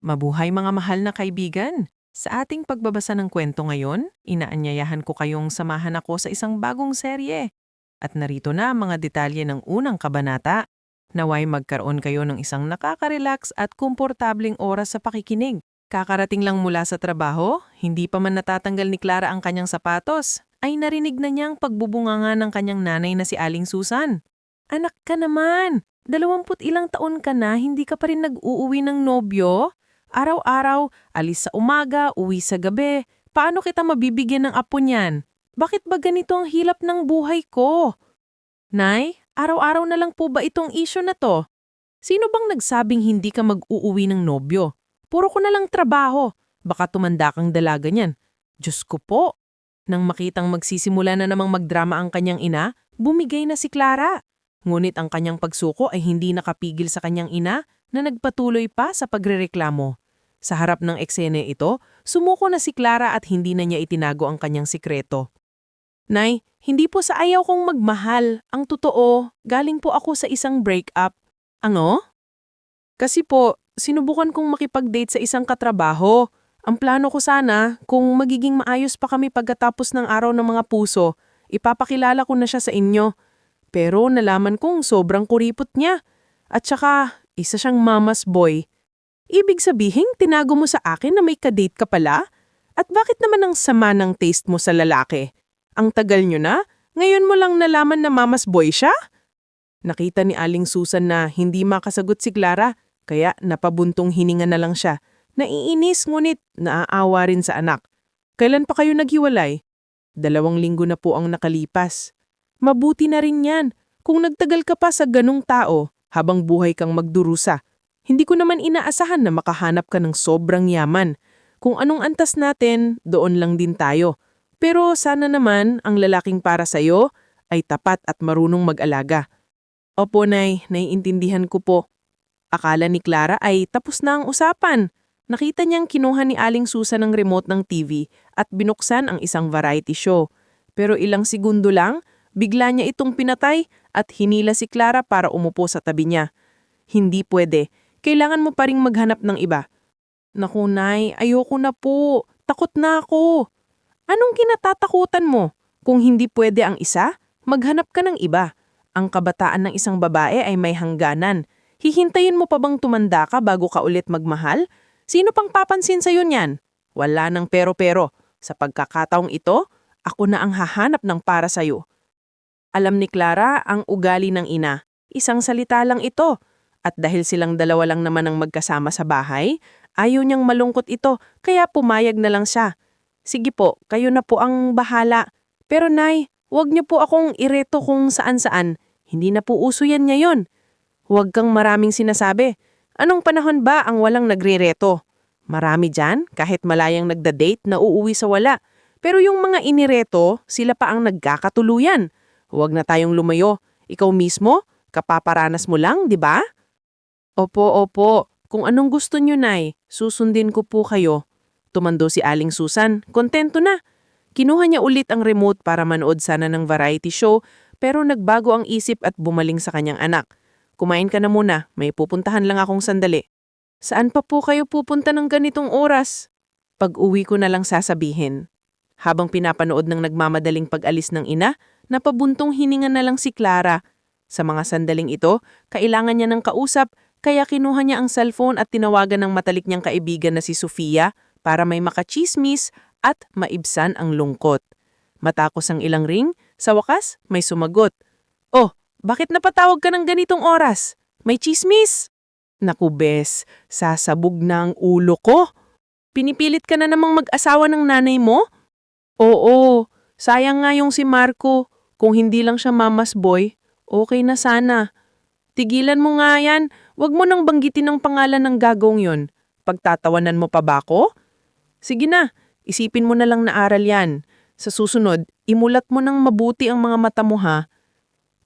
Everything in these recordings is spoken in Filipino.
Mabuhay mga mahal na kaibigan! Sa ating pagbabasa ng kwento ngayon, inaanyayahan ko kayong samahan ako sa isang bagong serye. At narito na ang mga detalye ng unang kabanata. Naway magkaroon kayo ng isang nakaka-relax at komportabling oras sa pakikinig. Kakarating lang mula sa trabaho, hindi pa man natatanggal ni Clara ang kanyang sapatos, ay narinig na niyang pagbubunganga ng kanyang nanay na si Aling Susan. Anak ka naman! 21 taon ka na, hindi ka pa rin nag-uuwi ng nobyo? Araw-araw, alis sa umaga, uwi sa gabi. Paano kita mabibigyan ng apo niyan? Bakit ba ganito ang hilap ng buhay ko? Nay, araw-araw na lang po ba itong issue na to? Sino bang nagsabing hindi ka mag-uuwi ng nobyo? Puro ko na lang trabaho. Baka tumanda kang dalaga niyan. Diyos ko po. Nang makitang magsisimula na namang magdrama ang kanyang ina, bumigay na si Clara. Ngunit ang kanyang pagsuko ay hindi nakapigil sa kanyang ina na nagpatuloy pa sa pagrereklamo. Sa harap ng eksene ito, sumuko na si Clara at hindi na niya itinago ang kanyang sikreto. Nay, hindi po sa ayaw kong magmahal. Ang totoo, galing po ako sa isang breakup. Ano? Kasi po, sinubukan kong makipag-date sa isang katrabaho. Ang plano ko sana, kung magiging maayos pa kami pagkatapos ng araw ng mga puso, ipapakilala ko na siya sa inyo. Pero nalaman kong sobrang kuripot niya. At saka, isa siyang mama's boy. Ibig sabihin, tinago mo sa akin na may kadate ka pala? At bakit naman ang sama ng taste mo sa lalaki? Ang tagal nyo na? Ngayon mo lang nalaman na mama's boy siya? Nakita ni Aling Susan na hindi makasagot si Clara, kaya napabuntong hininga na lang siya. Naiinis ngunit naaawa rin sa anak. Kailan pa kayo naghiwalay? 2 linggo na po ang nakalipas. Mabuti na rin yan. Kung nagtagal ka pa sa ganung tao, habang buhay kang magdurusa, hindi ko naman inaasahan na makahanap ka ng sobrang yaman. Kung anong antas natin, doon lang din tayo. Pero sana naman ang lalaking para sa'yo ay tapat at marunong mag-alaga. Opo, Nay, naiintindihan ko po. Akala ni Clara ay tapos na ang usapan. Nakita niyang kinuha ni Aling Susan ng remote ng TV at binuksan ang isang variety show. Pero ilang segundo lang, bigla niya itong pinatay at hinila si Clara para umupo sa tabi niya. Hindi pwede. Kailangan mo pa ring maghanap ng iba. Naku, Nay, ayoko na po. Takot na ako. Anong kinatatakutan mo? Kung hindi pwede ang isa, maghanap ka ng iba. Ang kabataan ng isang babae ay may hangganan. Hihintayin mo pa bang tumanda ka bago ka ulit magmahal? Sino pang papansin sa'yo niyan? Wala nang pero-pero. Sa pagkakataong ito, ako na ang hahanap ng para sa'yo. Alam ni Clara ang ugali ng ina. Isang salita lang ito. At dahil silang dalawa lang naman ang magkasama sa bahay, ayaw niyang malungkot ito, kaya pumayag na lang siya. Sige po, kayo na po ang bahala. Pero Nay, huwag niyo po akong ireto kung saan-saan. Hindi na po uso yan ngayon. Huwag kang maraming sinasabi. Anong panahon ba ang walang nagre-reto? Marami dyan, kahit malayang nagda-date na uuwi sa wala. Pero yung mga inireto, sila pa ang nagkakatuluyan. Huwag na tayong lumayo. Ikaw mismo, kapaparanas mo lang, di ba? Opo. Kung anong gusto niyo, Nay, susundin ko po kayo. Tumando si Aling Susan, kontento na. Kinuha niya ulit ang remote para manood sana ng variety show, pero nagbago ang isip at bumaling sa kanyang anak. Kumain ka na muna, may pupuntahan lang akong sandali. Saan pa po kayo pupunta ng ganitong oras? Pag-uwi ko na lang sasabihin. Habang pinapanood ng nagmamadaling pag-alis ng ina, napabuntong hininga na lang si Clara. Sa mga sandaling ito, kailangan niya ng kausap, kaya kinuha niya ang cellphone at tinawagan ng matalik niyang kaibigan na si Sofia para may makachismis at maibsan ang lungkot. Matapos ang ilang ring, sa wakas may sumagot. Oh, bakit napatawag ka ng ganitong oras? May chismis? Naku bes, sasabog na ang ulo ko. Pinipilit ka na namang mag-asawa ng nanay mo? Oo, sayang nga yung si Marco. Kung hindi lang siya mama's boy, okay na sana. Tigilan mo nga yan, wag mo nang banggitin ang pangalan ng gagawng yon. Pagtatawanan mo pa ba ako? Sige na, isipin mo na lang na aral yan. Sa susunod, imulat mo ng mabuti ang mga mata mo ha.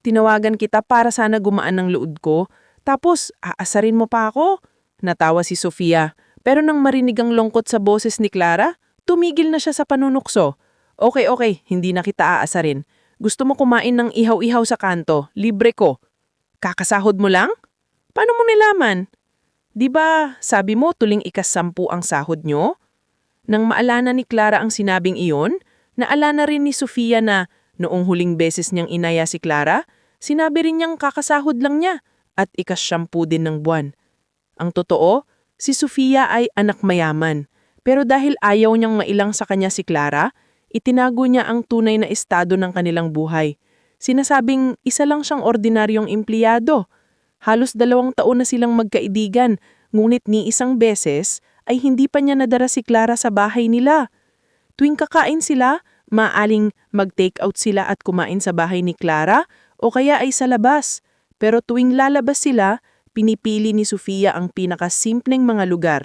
Tinawagan kita para sana gumaan ng loob ko, tapos aasarin mo pa ako. Natawa si Sofia, pero nang marinig ang lungkot sa boses ni Clara, tumigil na siya sa panunukso. Okay, hindi na kita aasarin. Gusto mo kumain ng ihaw-ihaw sa kanto, libre ko. Kakasahod mo lang? Paano mo nilaman? Di ba sabi mo tuling ika-10 ang sahod nyo? Nang maalala ni Clara ang sinabing iyon, naalala rin ni Sofia na noong huling beses niyang inaya si Clara, sinabi rin niyang kakasahod lang niya at ika-10 din ng buwan. Ang totoo, si Sofia ay anak mayaman. Pero dahil ayaw niyang mailang sa kanya si Clara, itinago niya ang tunay na estado ng kanilang buhay. Sinasabing isa lang siyang ordinaryong empleyado. Halos 2 taon na silang magkaibigan, ngunit ni isang beses ay hindi pa niya nadara si Clara sa bahay nila. Tuwing kakain sila, maaling mag-take out sila at kumain sa bahay ni Clara o kaya ay sa labas. Pero tuwing lalabas sila, pinipili ni Sofia ang pinakasimpleng mga lugar.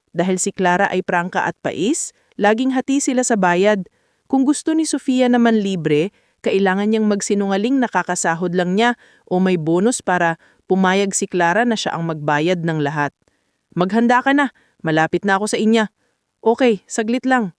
Dahil si Clara ay prangka at pais, laging hati sila sa bayad. Kung gusto ni Sofia naman libre, kailangan niyang magsinungaling na kakasahod lang niya o may bonus para pumayag si Clara na siya ang magbayad ng lahat. Maghanda ka na, malapit na ako sa inya. Okay, saglit lang.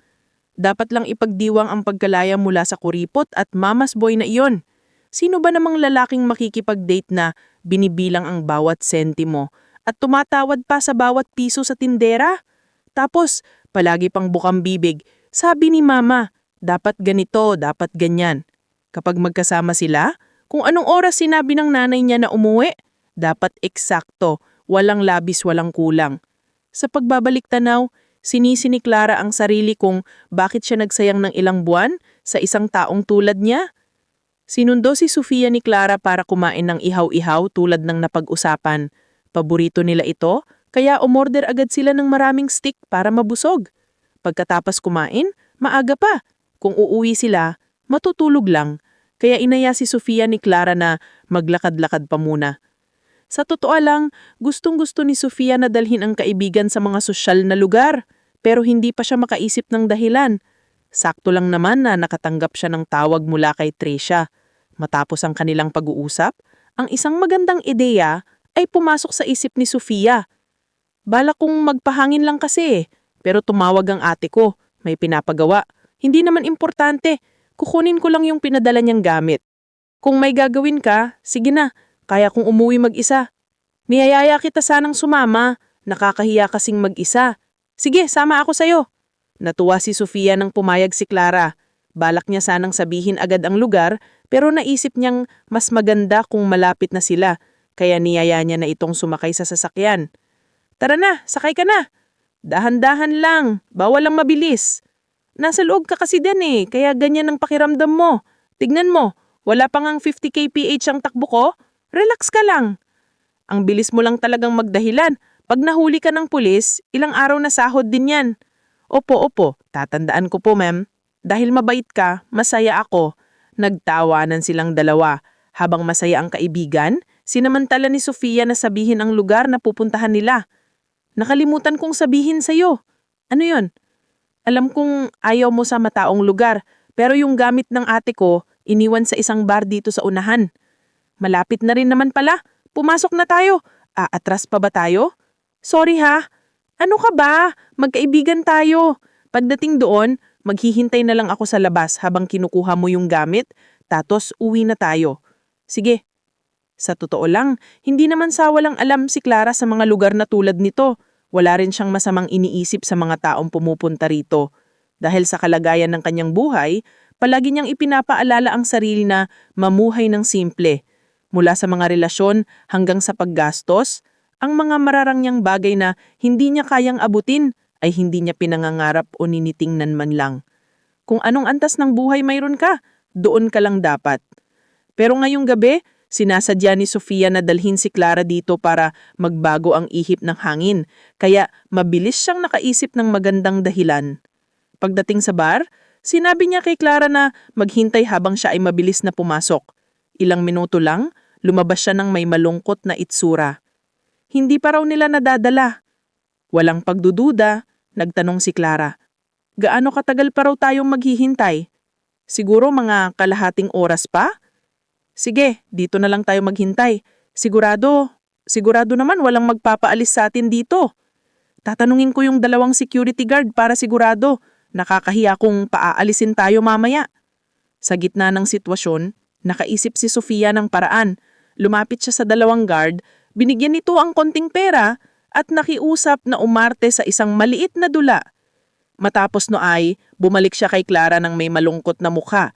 Dapat lang ipagdiwang ang pagkalaya mula sa kuripot at mamas boy na iyon. Sino ba namang lalaking makikipag-date na binibilang ang bawat sentimo at tumatawad pa sa bawat piso sa tindera? Tapos, palagi pang bukang bibig, sabi ni mama, dapat ganito, dapat ganyan. Kapag magkasama sila, kung anong oras sinabi ng nanay niya na umuwi, dapat eksakto, walang labis, walang kulang. Sa pagbabalik tanaw, sinisi ni Clara ang sarili kung bakit siya nagsayang ng ilang buwan sa isang taong tulad niya. Sinundo si Sofia ni Clara para kumain ng ihaw-ihaw tulad ng napag-usapan. Paborito nila ito, kaya umorder agad sila ng maraming stick para mabusog. Pagkatapos kumain, maaga pa. Kung uuwi sila, matutulog lang. Kaya inaya si Sofia ni Clara na maglakad-lakad pa muna. Sa totoo lang, gustong-gusto ni Sofia na dalhin ang kaibigan sa mga sosyal na lugar, pero hindi pa siya makaisip ng dahilan. Sakto lang naman na nakatanggap siya ng tawag mula kay Tricia. Matapos ang kanilang pag-uusap, ang isang magandang ideya ay pumasok sa isip ni Sofia. Bala kong magpahangin lang kasi pero tumawag ang ate ko, may pinapagawa. Hindi naman importante, kukunin ko lang yung pinadala niyang gamit. Kung may gagawin ka, sige na, kaya kong umuwi mag-isa. Niyayaya kita sanang sumama, nakakahiya kasing mag-isa. Sige, sama ako sayo. Natuwa si Sofia nang pumayag si Clara. Balak niya sanang sabihin agad ang lugar, pero naisip niyang mas maganda kung malapit na sila, kaya niyaya niya na itong sumakay sa sasakyan. Tara na, sakay ka na. Dahan-dahan lang, bawal lang mabilis. Nasa loob ka kasi din kaya ganyan ang pakiramdam mo. Tignan mo, wala pang ang 50 kph ang takbo ko. Relax ka lang. Ang bilis mo lang talagang magdahilan. Pag nahuli ka ng pulis, ilang araw na sahod din yan. Opo, tatandaan ko po ma'am. Dahil mabait ka, masaya ako. Nagtawanan silang dalawa. Habang masaya ang kaibigan, sinamantala ni Sofia na sabihin ang lugar na pupuntahan nila. Nakalimutan kong sabihin sa'yo. Ano yon? Alam kong ayaw mo sa mataong lugar, pero yung gamit ng ate ko, iniwan sa isang bar dito sa unahan. Malapit na rin naman pala. Pumasok na tayo. Aatras pa ba tayo? Sorry ha. Ano ka ba? Magkaibigan tayo. Pagdating doon, maghihintay na lang ako sa labas habang kinukuha mo yung gamit, tapos uwi na tayo. Sige. Sa totoo lang, hindi naman sawalang alam si Clara sa mga lugar na tulad nito. Wala rin siyang masamang iniisip sa mga taong pumupunta rito. Dahil sa kalagayan ng kanyang buhay, palagi niyang ipinapaalala ang sarili na mamuhay ng simple. Mula sa mga relasyon hanggang sa paggastos, ang mga mararangyang bagay na hindi niya kayang abutin ay hindi niya pinangangarap o ninitingnan man lang. Kung anong antas ng buhay mayroon ka, doon ka lang dapat. Pero ngayong gabi, sinasadya ni Sofia na dalhin si Clara dito para magbago ang ihip ng hangin, kaya mabilis siyang nakaisip ng magandang dahilan. Pagdating sa bar, sinabi niya kay Clara na maghintay habang siya ay mabilis na pumasok. Ilang minuto lang, lumabas siya ng may malungkot na itsura. Hindi pa raw nila nadadala. Walang pagdududa, nagtanong si Clara. Gaano katagal pa raw tayong maghihintay? Siguro mga kalahating oras pa? Sige, dito na lang tayo maghintay. Sigurado naman walang magpapaalis sa atin dito. Tatanungin ko yung 2 security guard para sigurado. Nakakahiya kung paaalisin tayo mamaya. Sa gitna ng sitwasyon, nakaisip si Sofia ng paraan. Lumapit siya sa 2 guard, binigyan nito ang konting pera at nakiusap na umarte sa isang maliit na dula. Matapos no ay, bumalik siya kay Clara ng may malungkot na mukha.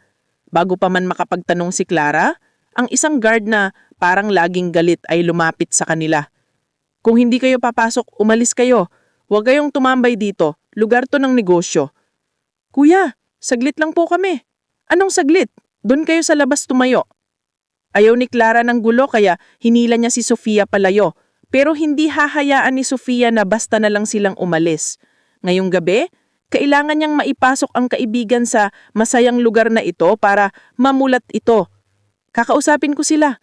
Bago pa man makapagtanong si Clara, ang isang guard na parang laging galit ay lumapit sa kanila. Kung hindi kayo papasok, umalis kayo. Huwag kayong tumambay dito. Lugar to ng negosyo. Kuya, saglit lang po kami. Anong saglit? Doon kayo sa labas tumayo. Ayaw ni Clara ng gulo kaya hinila niya si Sofia palayo. Pero hindi hahayaan ni Sofia na basta na lang silang umalis. Ngayong gabi, kailangan niyang maipasok ang kaibigan sa masayang lugar na ito para mamulat ito. Kakausapin ko sila.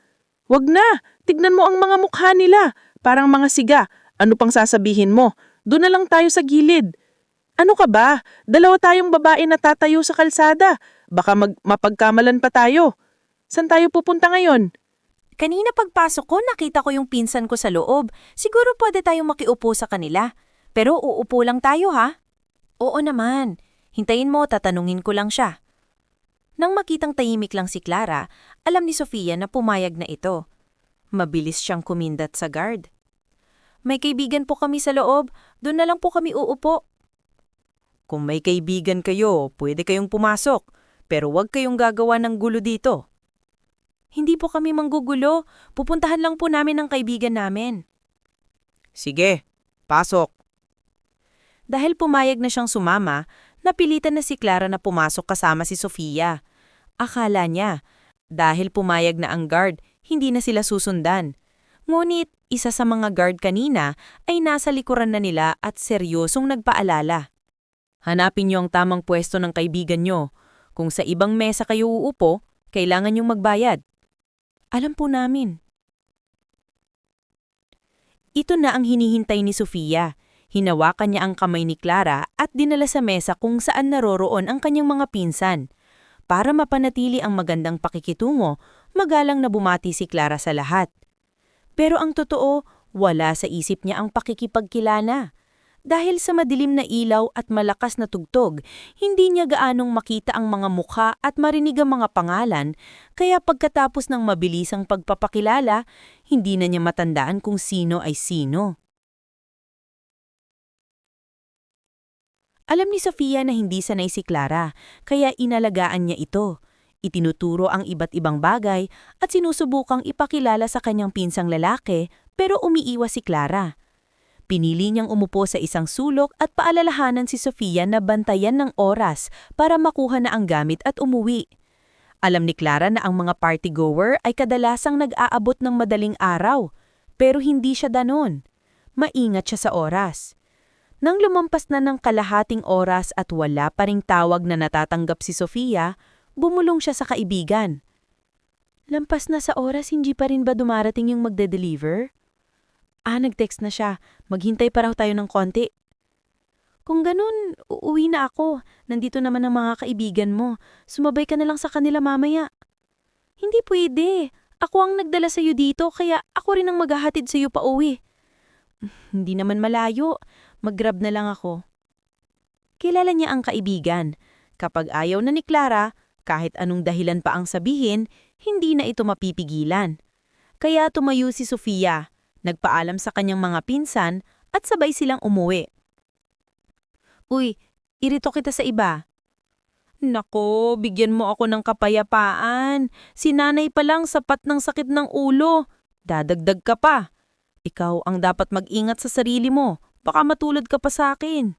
Wag na, tignan mo ang mga mukha nila. Parang mga siga. Ano pang sasabihin mo? Doon na lang tayo sa gilid. Ano ka ba? Dalawa tayong babae na tatayo sa kalsada. Baka mapagkamalan pa tayo. Saan tayo pupunta ngayon? Kanina pagpasok ko, nakita ko yung pinsan ko sa loob. Siguro pwede tayong makiupo sa kanila. Pero uupo lang tayo ha? Oo naman. Hintayin mo, tatanungin ko lang siya. Nang makitang tahimik lang si Clara, alam ni Sofia na pumayag na ito. Mabilis siyang kumindat sa guard. May kaibigan po kami sa loob, doon na lang po kami uupo. Kung may kaibigan kayo, pwede kayong pumasok, pero huwag kayong gagawa ng gulo dito. Hindi po kami manggugulo, pupuntahan lang po namin ang kaibigan namin. Sige, pasok. Dahil pumayag na siyang sumama, napilitan na si Clara na pumasok kasama si Sofia. Akala niya, dahil pumayag na ang guard, hindi na sila susundan. Ngunit, isa sa mga guard kanina ay nasa likuran na nila at seryosong nagpaalala. Hanapin niyo ang tamang pwesto ng kaibigan niyo. Kung sa ibang mesa kayo uupo, kailangan niyong magbayad. Alam po namin. Ito na ang hinihintay ni Sofia. Hinawakan niya ang kamay ni Clara at dinala sa mesa kung saan naroroon ang kanyang mga pinsan. Para mapanatili ang magandang pakikitungo, magalang na bumati si Clara sa lahat. Pero ang totoo, wala sa isip niya ang pakikipagkilala. Dahil sa madilim na ilaw at malakas na tugtog, hindi niya gaanong makita ang mga mukha at marinig ang mga pangalan, kaya pagkatapos ng mabilisang pagpapakilala, hindi na niya matandaan kung sino ay sino. Alam ni Sofia na hindi sanay si Clara, kaya inalagaan niya ito. Itinuturo ang iba't ibang bagay at sinusubukang ipakilala sa kanyang pinsang lalaki, pero umiiwas si Clara. Pinili niyang umupo sa isang sulok at paalalahanan si Sofia na bantayan ng oras para makuha na ang gamit at umuwi. Alam ni Clara na ang mga party-goer ay kadalasang nag-aabot ng madaling araw, pero hindi siya danon. Maingat siya sa oras. Nang lumampas na ng kalahating oras at wala pa ring tawag na natatanggap si Sofia, bumulong siya sa kaibigan. Lampas na sa oras, hindi pa rin ba dumarating yung magde-deliver? Nag-text na siya. Maghintay pa raw tayo ng konti. Kung ganun, uuwi na ako. Nandito naman ang mga kaibigan mo. Sumabay ka na lang sa kanila mamaya. Hindi pwede. Ako ang nagdala sa'yo dito, kaya ako rin ang maghahatid sa'yo pa uwi. Hindi naman malayo. Mag-grab na lang ako. Kilala niya ang kaibigan. Kapag ayaw na ni Clara, kahit anong dahilan pa ang sabihin, hindi na ito mapipigilan. Kaya tumayo si Sofia, nagpaalam sa kanyang mga pinsan at sabay silang umuwi. Uy, irito kita sa iba. Nako, bigyan mo ako ng kapayapaan. Si nanay pa lang sapat ng sakit ng ulo. Dadagdag ka pa. Ikaw ang dapat mag-ingat sa sarili mo. Baka matulad ka pa sa akin.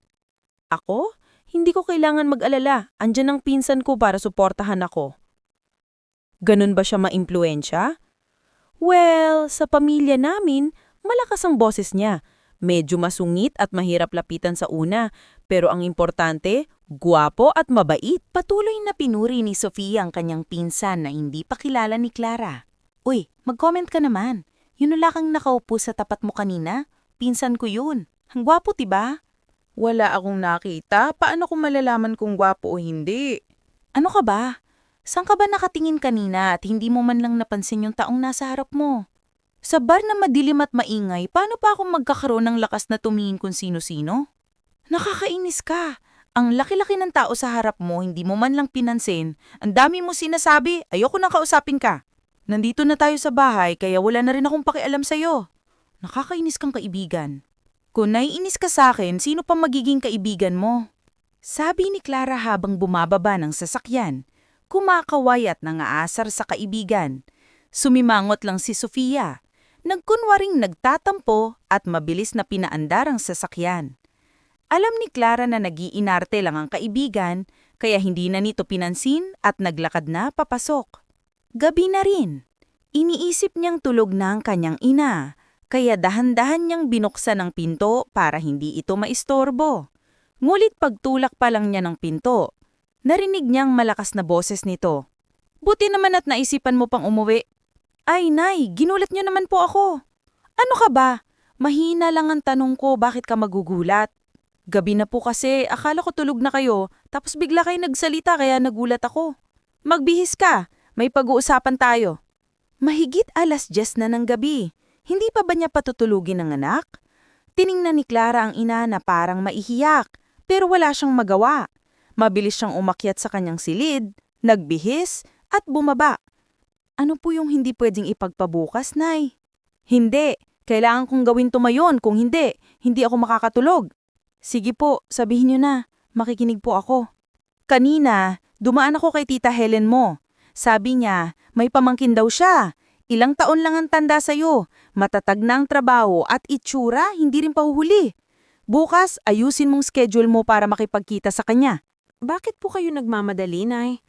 Ako? Hindi ko kailangan mag-alala. Andyan ang pinsan ko para suportahan ako. Ganun ba siya maimpluwensya? Well, sa pamilya namin, malakas ang boses niya. Medyo masungit at mahirap lapitan sa una. Pero ang importante, gwapo at mabait. Patuloy na pinuri ni Sofia ang kanyang pinsan na hindi pa kilala ni Clara. Uy, mag-comment ka naman. Yun wala kang nakaupo sa tapat mo kanina? Pinsan ko yun. Ang gwapo, diba? Wala akong nakita. Paano ko malalaman kung gwapo o hindi? Ano ka ba? Saan ka ba nakatingin kanina at hindi mo man lang napansin yung taong nasa harap mo? Sa bar na madilim at maingay, paano pa ako magkakaroon ng lakas na tumingin kung sino-sino? Nakakainis ka. Ang laki-laki ng tao sa harap mo, hindi mo man lang pinansin. Ang dami mo sinasabi, ayoko nang kausapin ka. Nandito na tayo sa bahay, kaya wala na rin akong pakialam sa'yo. Nakakainis kang kaibigan. Kung naiinis ka sa akin, sino pa magiging kaibigan mo? Sabi ni Clara habang bumababa ng sasakyan. Kumakaway at nangaasar sa kaibigan. Sumimangot lang si Sofia. Nagkunwaring nagtatampo at mabilis na pinaandar ang sasakyan. Alam ni Clara na nag-iinarte lang ang kaibigan, kaya hindi na nito pinansin at naglakad na papasok. Gabi na rin. Iniisip niyang tulog na ang kanyang ina, kaya dahan-dahan niyang binuksan ang pinto para hindi ito maistorbo. Ngulit pagtulak pa lang niya ng pinto, narinig niyang malakas na boses nito. Buti naman at naisipan mo pang umuwi. Ay, Nay, ginulat niyo naman po ako. Ano ka ba? Mahina lang ang tanong ko, bakit ka magugulat? Gabi na po kasi, akala ko tulog na kayo, tapos bigla kayo nagsalita kaya nagulat ako. Magbihis ka, may pag-uusapan tayo. Mahigit 10:00 na ng gabi. Hindi pa ba niya patutulugin ang anak? Tiningnan ni Clara ang ina na parang maihiyak, pero wala siyang magawa. Mabilis siyang umakyat sa kanyang silid, nagbihis, at bumaba. Ano po yung hindi pwedeng ipagpabukas, Nay? Hindi. Kailangan kong gawin tumayon. Kung hindi, hindi ako makakatulog. Sige po, sabihin niyo na. Makikinig po ako. Kanina, dumaan ako kay Tita Helen mo. Sabi niya, may pamangkin daw siya. Ilang taon lang ang tanda sa'yo. Matatag na ang trabaho at itsura, hindi rin pahuhuli. Bukas, ayusin mong schedule mo para makipagkita sa kanya. Bakit po kayo nagmamadali, Nay?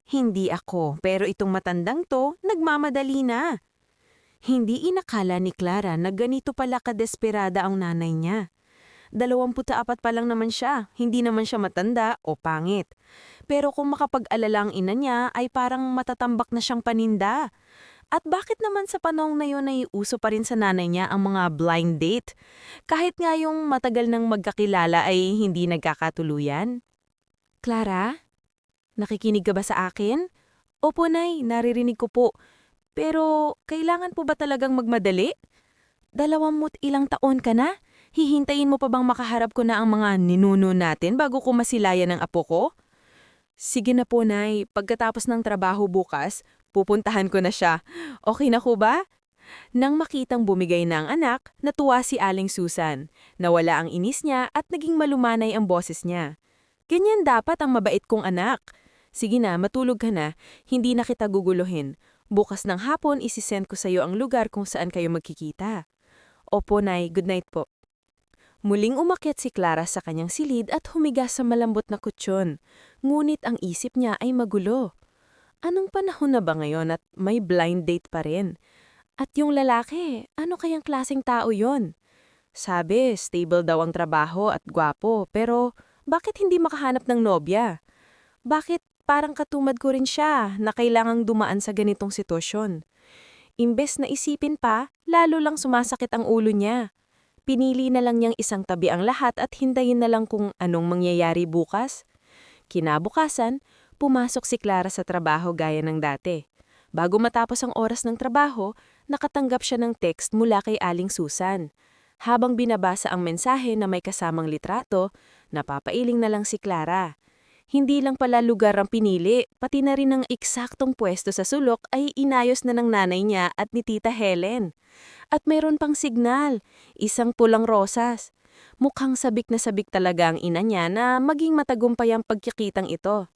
Hindi ako, pero itong matandang to, nagmamadali na. Hindi inakala ni Clara na ganito pala kadesperada ang nanay niya. 24 pa lang naman siya, hindi naman siya matanda o pangit. Pero kung makapag-alala ang ina niya ay parang matatambak na siyang paninda. At bakit naman sa panahon na yun ay uso pa rin sa nanay niya ang mga blind date? Kahit nga yung matagal nang magkakilala ay hindi nagkakatuluyan? Clara? Nakikinig ka ba sa akin? Opo, Nay, naririnig ko po. Pero kailangan po ba talagang magmadali? 21 taon ka na? Hihintayin mo pa bang makaharap ko na ang mga ninuno natin bago ko masilayan ng apo ko? Sige na po, Nay. Pagkatapos ng trabaho bukas, pupuntahan ko na siya. Okay na ko ba? Nang makitang bumigay na ang anak, natuwa si Aling Susan. Nawala ang inis niya at naging malumanay ang boses niya. Ganyan dapat ang mabait kong anak. Sige na, matulog ka na. Hindi na kita guguluhin. Bukas ng hapon isisend ko sa iyo ang lugar kung saan kayo magkikita. Opo, Nay. Good night po. Muling umakyat si Clara sa kanyang silid at humiga sa malambot na kutsyon. Ngunit ang isip niya ay magulo. Anong panahon na ba ngayon at may blind date pa rin? At yung lalaki, ano kayang klaseng tao yon? Sabi, stable daw ang trabaho at gwapo, pero bakit hindi makahanap ng nobya? Bakit parang katumad ko rin siya na kailangang dumaan sa ganitong sitwasyon? Imbes na isipin pa, lalo lang sumasakit ang ulo niya. Pinili na lang niyang isang tabi ang lahat at hintayin na lang kung anong mangyayari bukas. Kinabukasan, pumasok si Clara sa trabaho gaya ng dati. Bago matapos ang oras ng trabaho, nakatanggap siya ng text mula kay Aling Susan. Habang binabasa ang mensahe na may kasamang litrato, napapailing na lang si Clara. Hindi lang pala lugar ang pinili, pati na rin ang eksaktong pwesto sa sulok ay inayos na ng nanay niya at ni Tita Helen. At mayroon pang signal, isang pulang rosas. Mukhang sabik na sabik talaga ang ina niya na maging matagumpay ang pagkikitang ito.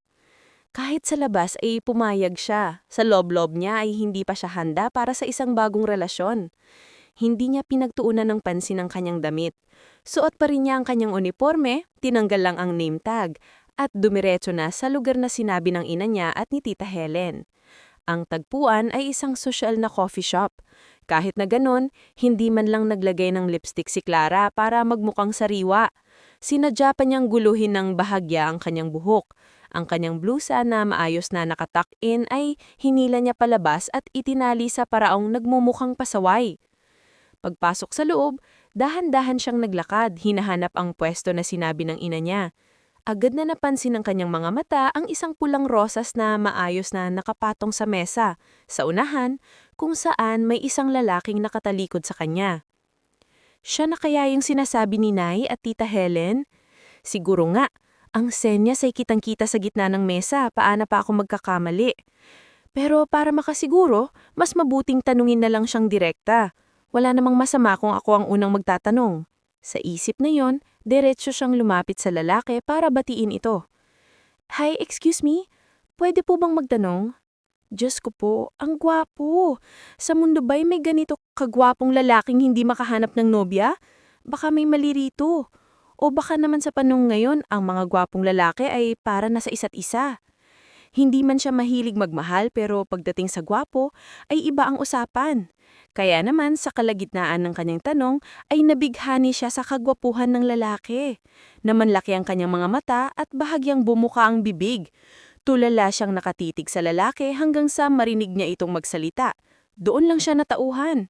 Kahit sa labas ay pumayag siya, sa loob-loob niya ay hindi pa siya handa para sa isang bagong relasyon. Hindi niya pinagtuunan ng pansin ang kanyang damit. Suot pa rin niya ang kanyang uniforme, tinanggal lang ang name tag, at dumiretso na sa lugar na sinabi ng ina niya at ni Tita Helen. Ang tagpuan ay isang sosyal na coffee shop. Kahit na ganon, hindi man lang naglagay ng lipstick si Clara para magmukhang sariwa. Sinadya pa niyang guluhin ng bahagya ang kanyang buhok. Ang kanyang blusa na maayos na nakatuck-in ay hinila niya palabas at itinali sa paraong nagmumukhang pasaway. Pagpasok sa loob, dahan-dahan siyang naglakad, hinahanap ang pwesto na sinabi ng ina niya. Agad na napansin ng kanyang mga mata ang isang pulang rosas na maayos na nakapatong sa mesa, sa unahan, kung saan may isang lalaking nakatalikod sa kanya. Siya na kaya yung sinasabi ni Nay at Tita Helen? Siguro nga, ang senyas ay kitang-kita sa gitna ng mesa, paano pa ako magkakamali? Pero para makasiguro, mas mabuting tanungin na lang siyang direkta. Wala namang masama kung ako ang unang magtatanong. Sa isip na yon, diretso siyang lumapit sa lalaki para batiin ito. Hi, excuse me? Pwede po bang magtanong? Diyos ko po, ang gwapo. Sa mundo ba'y may ganito kagwapong lalaking hindi makahanap ng nobya? Baka may mali rito. O baka naman sa panahon ngayon, ang mga gwapong lalaki ay para na sa isa't isa. Hindi man siya mahilig magmahal pero pagdating sa gwapo ay iba ang usapan. Kaya naman sa kalagitnaan ng kanyang tanong ay nabighani siya sa kagwapuhan ng lalaki. Namanlaki ang kanyang mga mata at bahagyang bumuka ang bibig. Tulala siyang nakatitig sa lalaki hanggang sa marinig niya itong magsalita. Doon lang siya natauhan.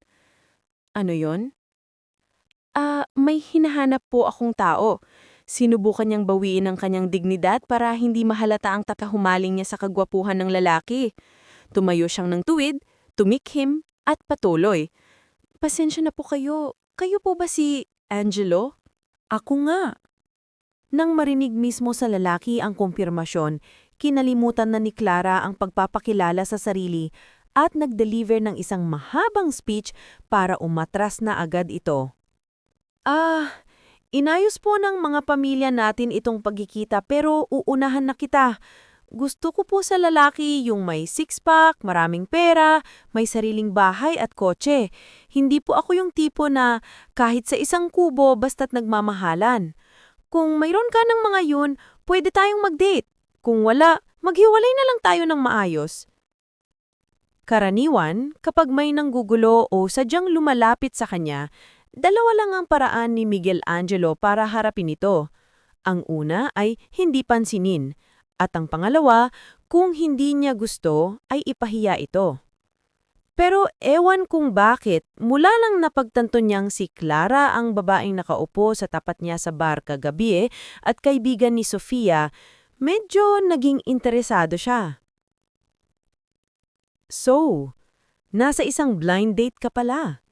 Ano yon? May hinahanap po akong tao. Sinubukan niyang bawiin ang kanyang dignidad para hindi mahalata ang tatahumaling niya sa kagwapuhan ng lalaki. Tumayo siyang ng tuwid, tumikhim, at patuloy. Pasensya na po kayo. Kayo po ba si Angelo? Ako nga. Nang marinig mismo sa lalaki ang kumpirmasyon, kinalimutan na ni Clara ang pagpapakilala sa sarili at nag-deliver ng isang mahabang speech para umatras na agad ito. Inayos po ng mga pamilya natin itong pagkikita pero uunahan na kita. Gusto ko po sa lalaki yung may six-pack, maraming pera, may sariling bahay at kotse. Hindi po ako yung tipo na kahit sa isang kubo basta't nagmamahalan. Kung mayroon ka ng mga yun, pwede tayong mag-date. Kung wala, maghiwalay na lang tayo ng maayos. Karaniwan, kapag may nanggugulo o sadyang lumalapit sa kanya, dalawa lang ang paraan ni Miguel Angelo para harapin ito. Ang una ay hindi pansinin, at ang pangalawa, kung hindi niya gusto, ay ipahiya ito. Pero ewan kung bakit, mula lang napagtanto niyang si Clara ang babaeng nakaupo sa tapat niya sa bar kagabi at kaibigan ni Sofia, medyo naging interesado siya. So, nasa isang blind date ka pala.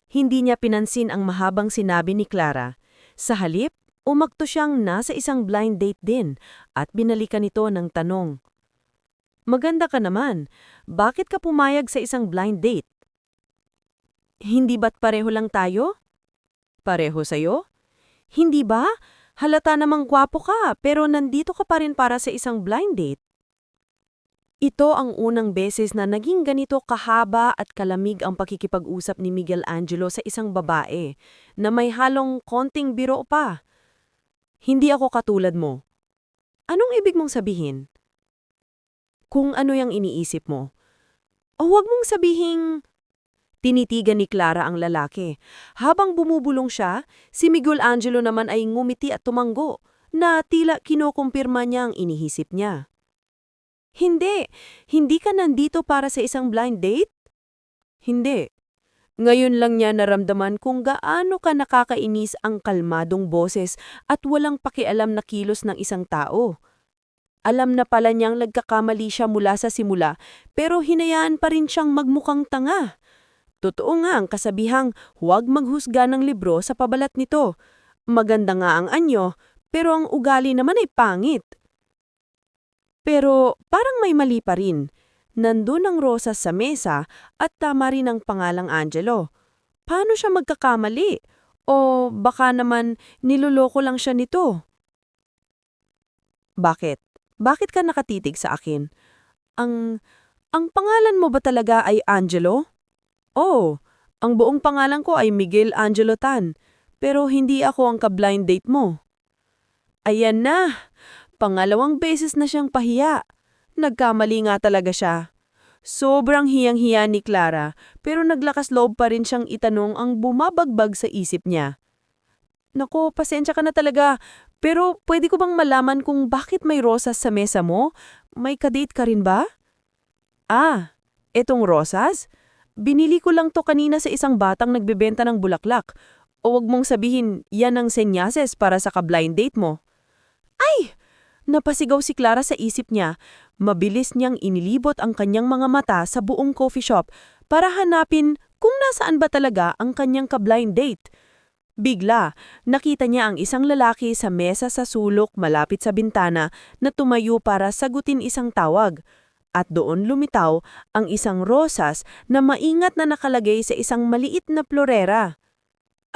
Hindi niya pinansin ang mahabang sinabi ni Clara. Sa halip, umakto siyang nasa isang blind date din at binalikan ito ng tanong. Maganda ka naman. Bakit ka pumayag sa isang blind date? Hindi ba't pareho lang tayo? Pareho sa'yo? Hindi ba? Halata namang gwapo ka pero nandito ka pa rin para sa isang blind date. Ito ang unang beses na naging ganito kahaba at kalamig ang pakikipag-usap ni Miguel Angelo sa isang babae na may halong konting biro pa. Hindi ako katulad mo. Anong ibig mong sabihin? Kung ano yung iniisip mo. O huwag mong sabihing... Tinitigan ni Clara ang lalaki. Habang bumubulong siya, si Miguel Angelo naman ay ngumiti at tumanggo na tila kinukumpirma niya ang inihisip niya. Hindi ka nandito para sa isang blind date? Hindi. Ngayon lang niya naramdaman kung gaano ka nakakainis ang kalmadong boses at walang pakialam na kilos ng isang tao. Alam na pala niyang nagkakamali siya mula sa simula pero hinayaan pa rin siyang magmukhang tanga. Totoo nga ang kasabihang huwag maghusga ng libro sa pabalat nito. Maganda nga ang anyo pero ang ugali naman ay pangit. Pero parang may mali pa rin. Nandun ang rosas sa mesa at tama rin ang pangalang Angelo. Paano siya magkakamali? O baka naman niloloko lang siya nito? Bakit? Bakit ka nakatitig sa akin? Ang pangalan mo ba talaga ay Angelo? Oh, ang buong pangalan ko ay Miguel Angelo Tan. Pero hindi ako ang ka-blind date mo. Ayan na! Pangalawang beses na siyang pahiya. Nagkamali nga talaga siya. Sobrang hiyang-hiya ni Clara, pero naglakas loob pa rin siyang itanong ang bumabagbag sa isip niya. Nako, pasensya ka na talaga, pero pwede ko bang malaman kung bakit may rosas sa mesa mo? May kadate ka rin ba? Etong rosas? Binili ko lang to kanina sa isang batang nagbebenta ng bulaklak. O wag mong sabihin, yan ang senyases para sa ka-blind date mo. Ay! Napasigaw si Clara sa isip niya. Mabilis niyang inilibot ang kanyang mga mata sa buong coffee shop para hanapin kung nasaan ba talaga ang kanyang ka-blind date. Bigla, nakita niya ang isang lalaki sa mesa sa sulok malapit sa bintana na tumayo para sagutin isang tawag. At doon lumitaw ang isang rosas na maingat na nakalagay sa isang maliit na florera.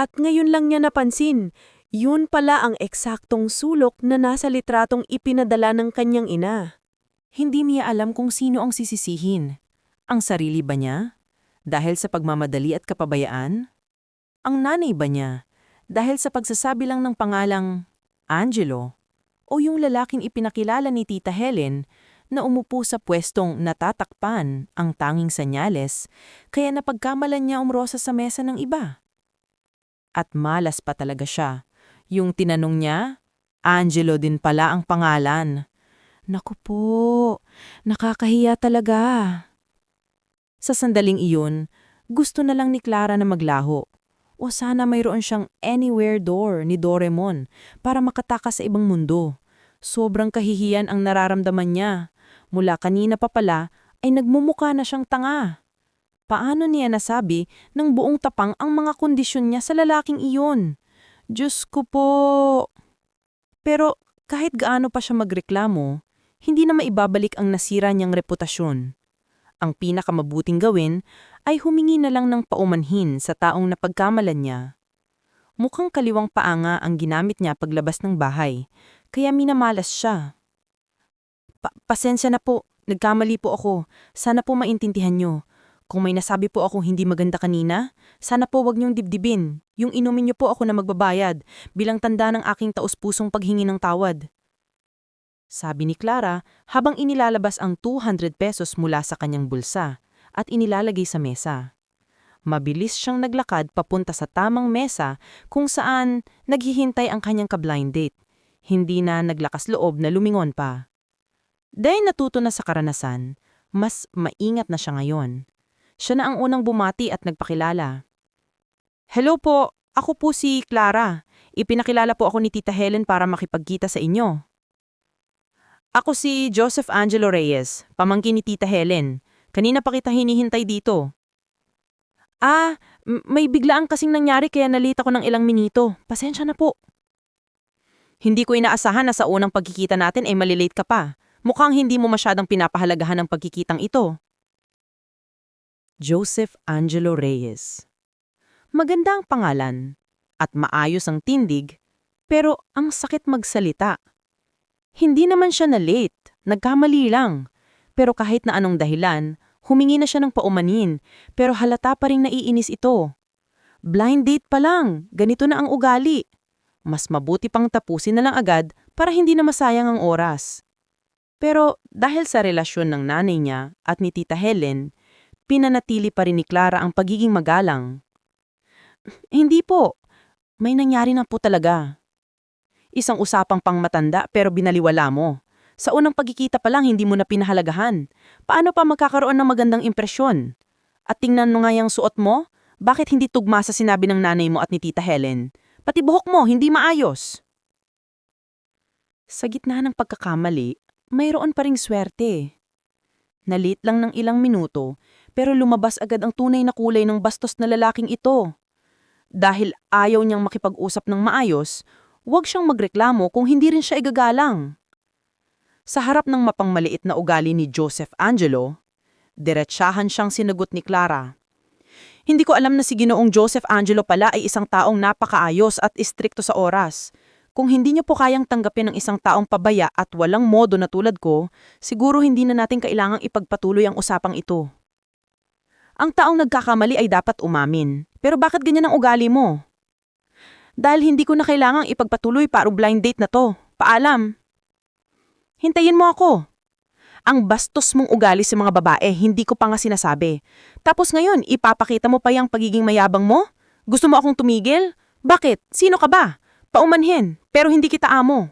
At ngayon lang niya napansin, yun pala ang eksaktong sulok na nasa litratong ipinadala ng kanyang ina. Hindi niya alam kung sino ang sisisihin. Ang sarili ba niya? Dahil sa pagmamadali at kapabayaan? Ang nanay ba niya? Dahil sa pagsasabi lang ng pangalang Angelo? O yung lalaking ipinakilala ni Tita Helen na umupo sa pwestong natatakpan ang tanging senyales kaya napagkamalan niya umrosa sa mesa ng iba? At malas pa talaga siya. Yung tinanong niya, Angelo din pala ang pangalan. Naku po, nakakahiya talaga. Sa sandaling iyon, gusto na lang ni Clara na maglaho. O sana mayroon siyang anywhere door ni Doraemon para makatakas sa ibang mundo. Sobrang kahihiyan ang nararamdaman niya. Mula kanina pa pala ay nagmumukha na siyang tanga. Paano niya nasabi ng buong tapang ang mga kondisyon niya sa lalaking iyon? Diyos ko po! Pero kahit gaano pa siya magreklamo, hindi na maibabalik ang nasira niyang reputasyon. Ang pinakamabuting gawin ay humingi na lang ng paumanhin sa taong napagkamalan niya. Mukhang kaliwang paanga ang ginamit niya paglabas ng bahay, kaya minamalas siya. Pasensya na po, nagkamali po ako. Sana po maintindihan niyo. Kung may nasabi po akong hindi maganda kanina, sana po wag niyong dibdibin. Yung inumin niyo po ako na magbabayad bilang tanda ng aking taus-pusong paghingi ng tawad. Sabi ni Clara habang inilalabas ang 200 pesos mula sa kanyang bulsa at inilalagay sa mesa. Mabilis siyang naglakad papunta sa tamang mesa kung saan naghihintay ang kanyang ka-blind date. Hindi na naglakas loob na lumingon pa. Dahil natuto na sa karanasan, mas maingat na siya ngayon. Siya na ang unang bumati at nagpakilala. Hello po, ako po si Clara. Ipinakilala po ako ni Tita Helen para makipagkita sa inyo. Ako si Joseph Angelo Reyes, pamangkin ni Tita Helen. Kanina pa kita hinihintay dito. May biglaan kasing nangyari kaya nalita ko ng ilang minuto. Pasensya na po. Hindi ko inaasahan na sa unang pagkikita natin ay malilate ka pa. Mukhang hindi mo masyadong pinapahalagahan ng pagkikitang ito. Joseph Angelo Reyes. Maganda ang pangalan at maayos ang tindig, pero ang sakit magsalita. Hindi naman siya na-late, nagkamali lang. Pero kahit na anong dahilan, humingi na siya ng paumanin, pero halata pa rin naiinis ito. Blind date pa lang, ganito na ang ugali. Mas mabuti pang tapusin na lang agad para hindi na masayang ang oras. Pero dahil sa relasyon ng nanay niya at ni Tita Helen, pinanatili pa rin ni Clara ang pagiging magalang. Hindi po, may nangyari na po talaga. Isang usapang pangmatanda pero binaliwala mo. Sa unang pagkikita pa lang hindi mo na pinahalagahan. Paano pa magkakaroon ng magandang impresyon? At tingnan mo nga yung suot mo, bakit hindi tugma sa sinabi ng nanay mo at ni Tita Helen? Pati buhok mo, hindi maayos. Sa gitna ng pagkakamali, mayroon pa ring swerte. Nalit lang ng ilang minuto, pero lumabas agad ang tunay na kulay ng bastos na lalaking ito. Dahil ayaw niyang makipag-usap ng maayos, huwag siyang magreklamo kung hindi rin siya igagalang. Sa harap ng mapangmaliit na ugali ni Joseph Angelo, diretsahan siyang sinagot ni Clara. Hindi ko alam na si Ginoong Joseph Angelo pala ay isang taong napakaayos at istrikto sa oras. Kung hindi niyo po kayang tanggapin ng isang taong pabaya at walang modo na tulad ko, siguro hindi na natin kailangang ipagpatuloy ang usapang ito. Ang taong nagkakamali ay dapat umamin. Pero bakit ganyan ang ugali mo? Dahil hindi ko na kailangang ipagpatuloy para blind date na to. Paalam. Hintayin mo ako. Ang bastos mong ugali sa mga babae, hindi ko pa nga sinasabi. Tapos ngayon, ipapakita mo pa yung pagiging mayabang mo? Gusto mo akong tumigil? Bakit? Sino ka ba? Paumanhin, pero hindi kita amo.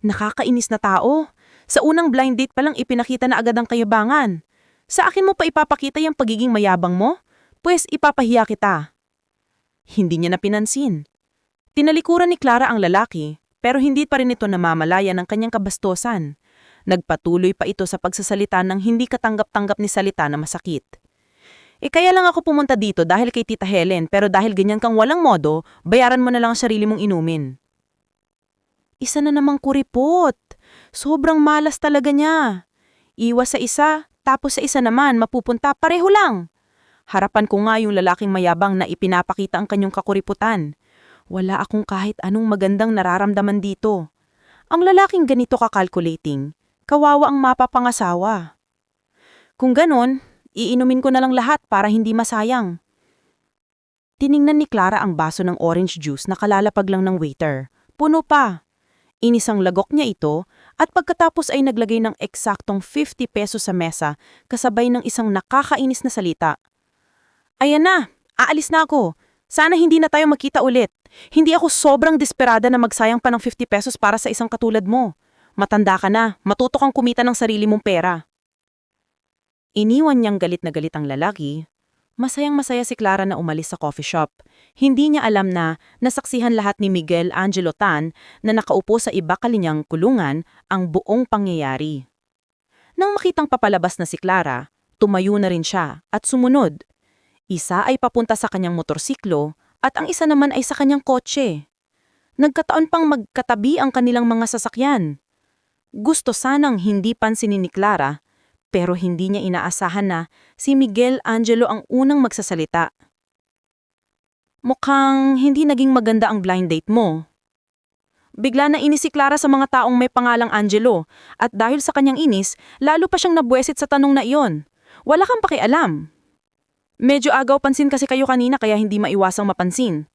Nakakainis na tao. Sa unang blind date pa lang ipinakita na agad ang kayabangan. Sa akin mo pa ipapakita yung pagiging mayabang mo? Pues ipapahiya kita. Hindi niya napinansin. Tinalikuran ni Clara ang lalaki, pero hindi pa rin ito namamalaya ng kanyang kabastusan. Nagpatuloy pa ito sa pagsasalita ng hindi katanggap-tanggap ni salita na masakit. Kaya lang ako pumunta dito dahil kay Tita Helen, pero dahil ganyan kang walang modo, bayaran mo na lang ang sarili mong inumin. Isa na namang kuripot. Sobrang malas talaga niya. Iwas sa isa, tapos sa isa naman mapupunta pareho lang. Harapan ko nga yung lalaking mayabang na ipinapakita ang kanyang kakuriputan. Wala akong kahit anong magandang nararamdaman dito. Ang lalaking ganito ka-calculating, kawawa ang mapapangasawa. Kung ganon, iinumin ko na lang lahat para hindi masayang. Tiningnan ni Clara ang baso ng orange juice na kalalapag lang ng waiter. Puno pa. Inisang lagok niya ito at pagkatapos ay naglagay ng eksaktong 50 pesos sa mesa kasabay ng isang nakakainis na salita. Ayan na, aalis na ako. Sana hindi na tayo magkita ulit. Hindi ako sobrang desperada na magsayang pa ng 50 pesos para sa isang katulad mo. Matanda ka na, matuto kang kumita ng sarili mong pera. Iniwan niyang galit na galit ang lalaki. Masayang-masaya si Clara na umalis sa coffee shop. Hindi niya alam na nasaksihan lahat ni Miguel Angelo Tan na nakaupo sa iba kalinyang kulungan ang buong pangyayari. Nang makitang papalabas na si Clara, tumayo na rin siya at sumunod. Isa ay papunta sa kanyang motorsiklo at ang isa naman ay sa kanyang kotse. Nagkataon pang magkatabi ang kanilang mga sasakyan. Gusto sanang hindi pansinin ni Clara, pero hindi niya inaasahan na si Miguel Angelo ang unang magsasalita. Mukhang hindi naging maganda ang blind date mo. Bigla na inis si Clara sa mga taong may pangalang Angelo at dahil sa kanyang inis, lalo pa siyang nabuesit sa tanong na iyon. Wala kang pakialam. Medyo agaw pansin kasi kayo kanina kaya hindi maiwasang mapansin.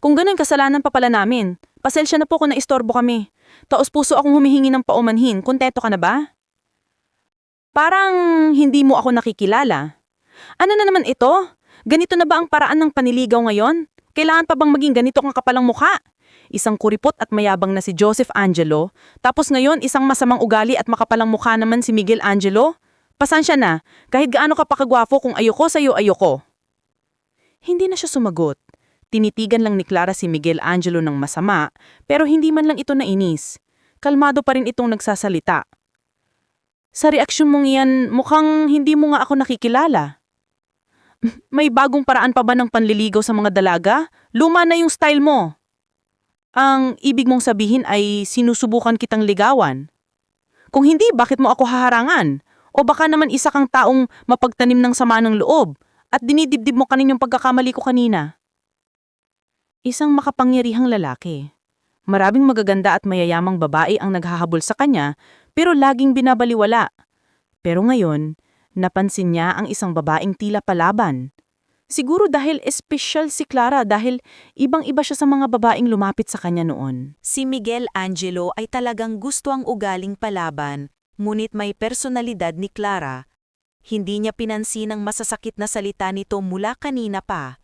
Kung ganun kasalanan pa pala namin. Pasensya na po kung naistorbo kami. Taos puso akong humihingi ng paumanhin. Kuntento ka na ba? Parang hindi mo ako nakikilala. Ano na naman ito? Ganito na ba ang paraan ng paniligaw ngayon? Kailangan pa bang maging ganito kang kapalang mukha? Isang kuripot at mayabang na si Joseph Angelo, tapos ngayon isang masamang ugali at makapalang mukha naman si Miguel Angelo? Pasensya na, kahit gaano ka pa kagwapo kung ayoko sa'yo ayoko. Hindi na siya sumagot. Tinitigan lang ni Clara si Miguel Angelo ng masama, pero hindi man lang ito nainis. Kalmado pa rin itong nagsasalita. Sa reaksyon mong iyan, mukhang hindi mo nga ako nakikilala. May bagong paraan pa ba ng panliligaw sa mga dalaga? Luma na yung style mo. Ang ibig mong sabihin ay sinusubukan kitang ligawan. Kung hindi, bakit mo ako haharangan? O baka naman isa kang taong mapagtanim ng sama ng loob at dinidibdib mo kaninyong pagkakamali ko kanina. Isang makapangyarihang lalaki. Maraming magaganda at mayayamang babae ang naghahabol sa kanya pero laging binabaliwala. Pero ngayon, napansin niya ang isang babaeng tila palaban. Siguro dahil espesyal si Clara dahil ibang-iba siya sa mga babaeng lumapit sa kanya noon. Si Miguel Angelo ay talagang gusto ang ugaling palaban, ngunit may personalidad ni Clara. Hindi niya pinansin ang masasakit na salita nito mula kanina pa.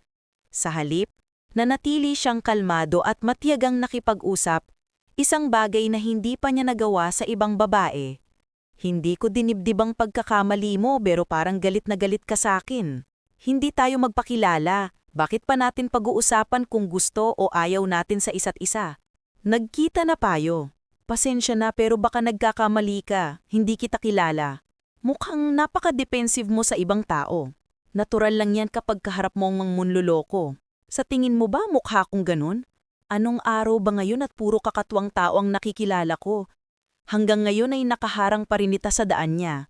Sa halip, nanatili siyang kalmado at matiyagang nakipag-usap, isang bagay na hindi pa niya nagawa sa ibang babae. Hindi ko dinibdib ang pagkakamali mo pero parang galit na galit ka sa akin. Hindi tayo magpakilala. Bakit pa natin pag-uusapan kung gusto o ayaw natin sa isa't isa? Nagkita na tayo. Pasensya na pero baka nagkakamali ka. Hindi kita kilala. Mukhang napaka-defensive mo sa ibang tao. Natural lang yan kapag kaharap mo ang manluloko. Sa tingin mo ba mukha kong ganun? Anong araw ba ngayon at puro kakatuwang tao ang nakikilala ko? Hanggang ngayon ay nakaharang pa rin ita sa daan niya.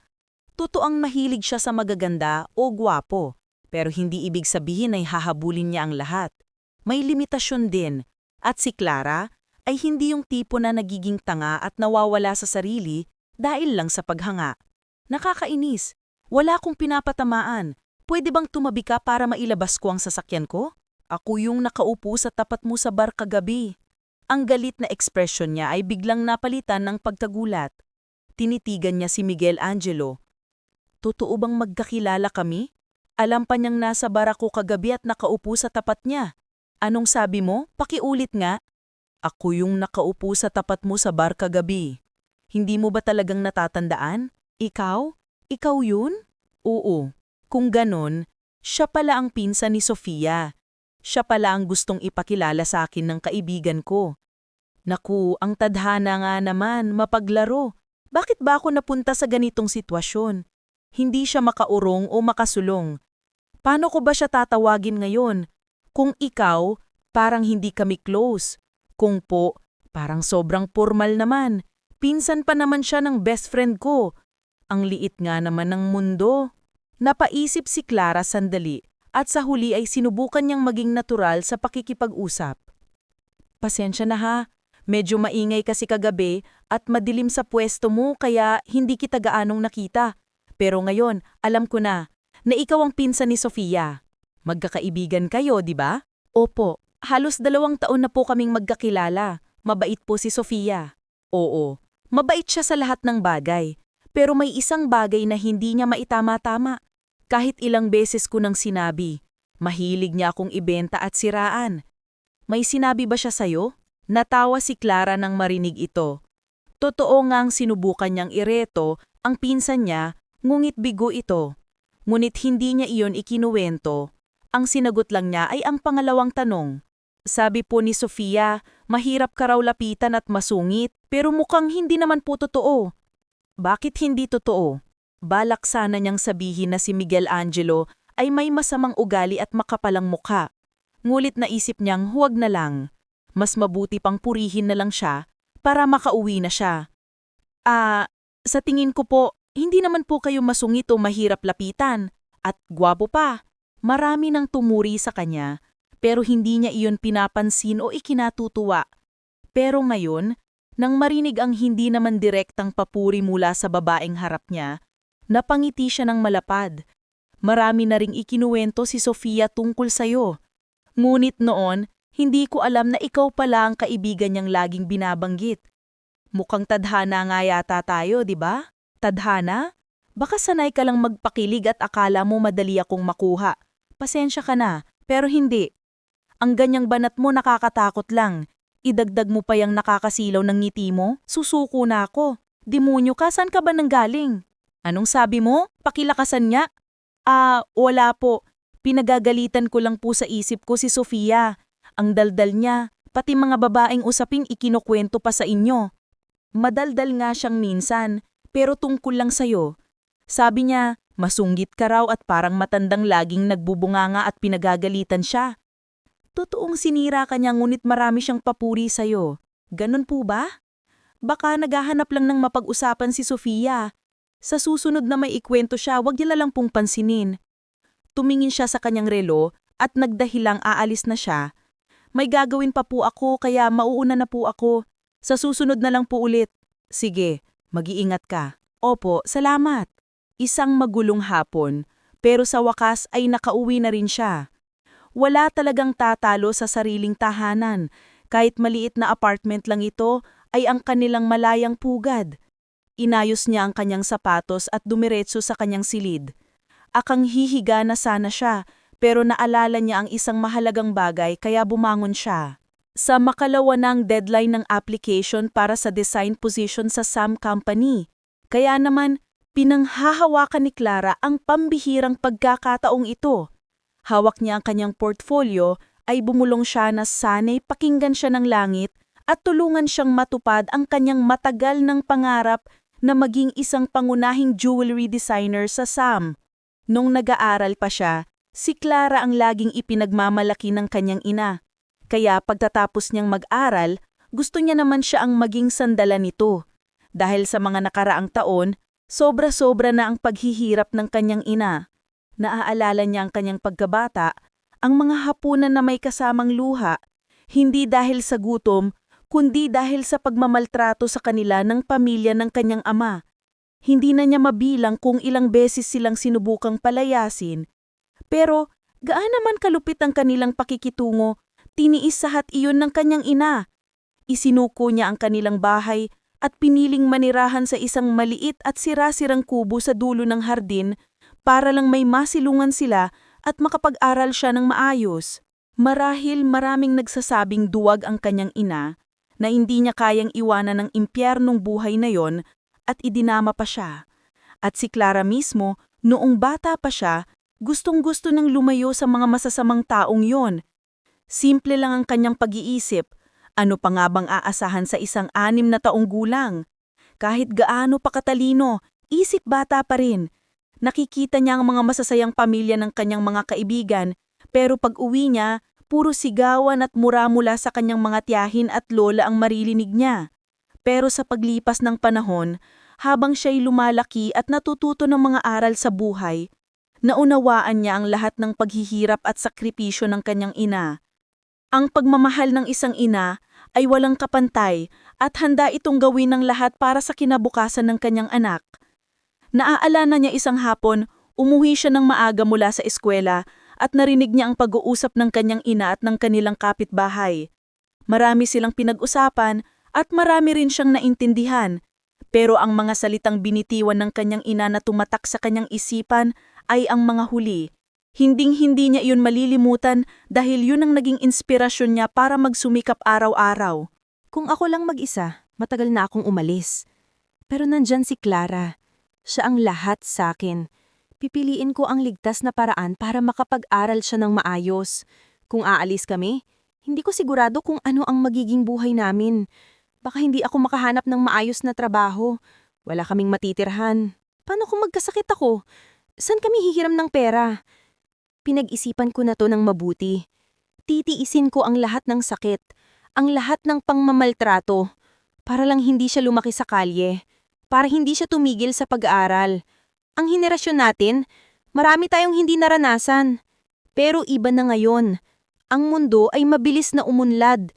Totoang mahilig siya sa magaganda o gwapo, pero hindi ibig sabihin ay hahabulin niya ang lahat. May limitasyon din, at si Clara ay hindi yung tipo na nagiging tanga at nawawala sa sarili dahil lang sa paghanga. Nakakainis. Wala akong pinapatamaan. Pwede bang tumabi ka para mailabas ko ang sasakyan ko? Ako yung nakaupo sa tapat mo sa bar kagabi. Ang galit na ekspresyon niya ay biglang napalitan ng pagtagulat. Tinitigan niya si Miguel Angelo. Totoo bang magkakilala kami? Alam pa niyang nasa bar ako kagabi at nakaupo sa tapat niya. Anong sabi mo? Pakiulit nga. Ako yung nakaupo sa tapat mo sa bar kagabi. Hindi mo ba talagang natatandaan? Ikaw? Ikaw yun? Oo. Kung ganon, siya pala ang pinsan ni Sofia. Siya pala ang gustong ipakilala sa akin ng kaibigan ko. Naku, ang tadhana nga naman, mapaglaro. Bakit ba ako napunta sa ganitong sitwasyon? Hindi siya makaurong o makasulong. Paano ko ba siya tatawagin ngayon? Kung ikaw, parang hindi kami close. Kung po, parang sobrang formal naman. Pinsan pa naman siya ng best friend ko. Ang liit nga naman ng mundo. Napaisip si Clara sandali at sa huli ay sinubukan niyang maging natural sa pakikipag-usap. Pasensya na ha, medyo maingay kasi kagabi at madilim sa pwesto mo kaya hindi kita gaanong nakita. Pero ngayon, alam ko na ikaw ang pinsan ni Sofia. Magkakaibigan kayo, di ba? Opo, halos 2 taon na po kaming magkakilala. Mabait po si Sofia. Oo, mabait siya sa lahat ng bagay. Pero may isang bagay na hindi niya maitama-tama. Kahit ilang beses ko nang sinabi, mahilig niya akong ibenta at siraan. May sinabi ba siya sa'yo? Natawa si Clara nang marinig ito. Totoo ngang sinubukan niyang ireto ang pinsan niya, ngunit bigo ito. Ngunit hindi niya iyon ikinuwento. Ang sinagot lang niya ay ang pangalawang tanong. Sabi po ni Sofia, mahirap ka raw lapitan at masungit, pero mukhang hindi naman po totoo. Bakit hindi totoo? Balak sana niyang sabihin na si Miguel Angelo ay may masamang ugali at makapalang mukha. Ngulit naisip niyang huwag na lang. Mas mabuti pang purihin na lang siya para makauwi na siya. Sa tingin ko po, hindi naman po kayo masungit o mahirap lapitan. At gwapo pa. Marami nang tumuri sa kanya, pero hindi niya iyon pinapansin o ikinatutuwa. Pero ngayon, nang marinig ang hindi naman direktang papuri mula sa babaeng harap niya, napangiti siya ng malapad. Marami na ring ikinuwento si Sofia tungkol sa'yo. Ngunit noon, hindi ko alam na ikaw pala ang kaibigan niyang laging binabanggit. Mukhang tadhana nga yata tayo, di ba? Tadhana? Baka sanay ka lang magpakilig at akala mo madali akong makuha. Pasensya ka na, pero hindi. Ang ganyang banat mo nakakatakot lang. Idagdag mo pa yung nakakasilaw ng ngiti mo, susuko na ako. Demonyo ka, saan ka ba nanggaling? Anong sabi mo? Pakilakasan niya? Wala po. Pinagagalitan ko lang po sa isip ko si Sofia. Ang daldal niya, pati mga babaeng usaping ikinukwento pa sa inyo. Madaldal nga siyang minsan, pero tungkol lang sa'yo. Sabi niya, masunggit ka raw at parang matandang laging nagbubunganga at pinagagalitan siya. Totoong sinira ka niya ngunit marami siyang papuri sa'yo. Ganon po ba? Baka naghahanap lang ng mapag-usapan si Sofia. Sa susunod na may ikwento siya, wag niya lang pong pansinin. Tumingin siya sa kanyang relo at nagdahilang aalis na siya. May gagawin pa po ako kaya mauuna na po ako. Sa susunod na lang po ulit. Sige, mag-iingat ka. Opo, salamat. Isang magulong hapon, pero sa wakas ay nakauwi na rin siya. Wala talagang tatalo sa sariling tahanan. Kahit maliit na apartment lang ito, ay ang kanilang malayang pugad. Inayos niya ang kanyang sapatos at dumiretso sa kanyang silid. Akang hihiga na sana siya, pero naalala niya ang isang mahalagang bagay kaya bumangon siya. Sa makalawa ng deadline ng application para sa design position sa SAM Company. Kaya naman, pinanghahawakan ni Clara ang pambihirang pagkakataong ito. Hawak niya ang kanyang portfolio ay bumulong siya na sana'y pakinggan siya ng langit at tulungan siyang matupad ang kanyang matagal ng pangarap na maging isang pangunahing jewelry designer sa SAM. Nung nag-aaral pa siya, si Clara ang laging ipinagmamalaki ng kanyang ina. Kaya pagtatapos niyang mag-aral, gusto niya naman siya ang maging sandalan nito. Dahil sa mga nakaraang taon, sobra-sobra na ang paghihirap ng kanyang ina. Naaalala niya ang kanyang pagkabata, ang mga hapunan na may kasamang luha, hindi dahil sa gutom, kundi dahil sa pagmamaltrato sa kanila ng pamilya ng kanyang ama. Hindi na niya mabilang kung ilang beses silang sinubukang palayasin. Pero gaan naman kalupit ang kanilang pakikitungo, tiniis sahat iyon ng kanyang ina. Isinuko niya ang kanilang bahay at piniling manirahan sa isang maliit at sira-sirang kubo sa dulo ng hardin para lang may masilungan sila at makapag-aral siya ng maayos. Marahil maraming nagsasabing duwag ang kanyang ina na hindi niya kayang iwanan ng impyernong buhay na yon at idinama pa siya. At si Clara mismo, noong bata pa siya, gustong-gusto nang lumayo sa mga masasamang taong yon. Simple lang ang kanyang pag-iisip. Ano pa nga bang aasahan sa isang 6 na taong gulang? Kahit gaano pa katalino, isip bata pa rin. Nakikita niya ang mga masasayang pamilya ng kanyang mga kaibigan, pero pag uwi niya, puro sigawan at mura mula sa kanyang mga tiyahin at lola ang maririnig niya. Pero sa paglipas ng panahon, habang siya'y lumalaki at natututo ng mga aral sa buhay, Naunawaan niya ang lahat ng paghihirap at sakripisyo ng kanyang ina. Ang pagmamahal ng isang ina ay walang kapantay at handa itong gawin ng lahat para sa kinabukasan ng kanyang anak. Naaalala niya isang hapon, umuwi siya ng maaga mula sa eskwela at narinig niya ang pag-uusap ng kanyang ina at ng kanilang kapitbahay. Marami silang pinag-usapan at marami rin siyang naintindihan. Pero ang mga salitang binitiwan ng kanyang ina na tumatak sa kanyang isipan ay ang mga huli. Hinding-hindi niya iyon malilimutan dahil yun ang naging inspirasyon niya para magsumikap araw-araw. Kung ako lang mag-isa, matagal na akong umalis. Pero nandyan si Clara. Siya ang lahat sa akin. Pipiliin ko ang ligtas na paraan para makapag-aral siya ng maayos. Kung aalis kami, hindi ko sigurado kung ano ang magiging buhay namin. Baka hindi ako makahanap ng maayos na trabaho. Wala kaming matitirhan. Paano kung magkasakit ako? Saan kami hihiram ng pera? Pinag-isipan ko na to ng mabuti. Titiisin ko ang lahat ng sakit, ang lahat ng pangmamaltrato, para lang hindi siya lumaki sa kalye, para hindi siya tumigil sa pag-aaral. Ang henerasyon natin, marami tayong hindi naranasan. Pero iba na ngayon. Ang mundo ay mabilis na umunlad.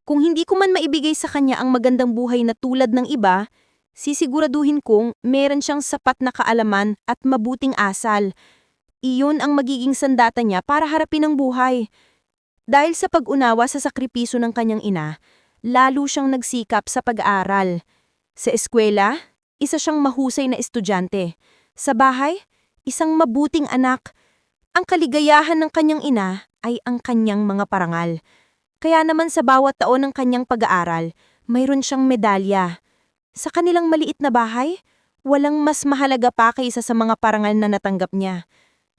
Kung hindi ko man maibigay sa kanya ang magandang buhay na tulad ng iba, sisiguraduhin kong meron siyang sapat na kaalaman at mabuting asal. Iyon ang magiging sandata niya para harapin ang buhay. Dahil sa pag-unawa sa sakripisyo ng kanyang ina, lalo siyang nagsikap sa pag-aaral. Sa eskwela, isa siyang mahusay na estudyante. Sa bahay, isang mabuting anak. Ang kaligayahan ng kanyang ina ay ang kanyang mga parangal. Kaya naman sa bawat taon ng kanyang pag-aaral, mayroon siyang medalya. Sa kanilang maliit na bahay, walang mas mahalaga pa kaysa sa mga parangal na natanggap niya.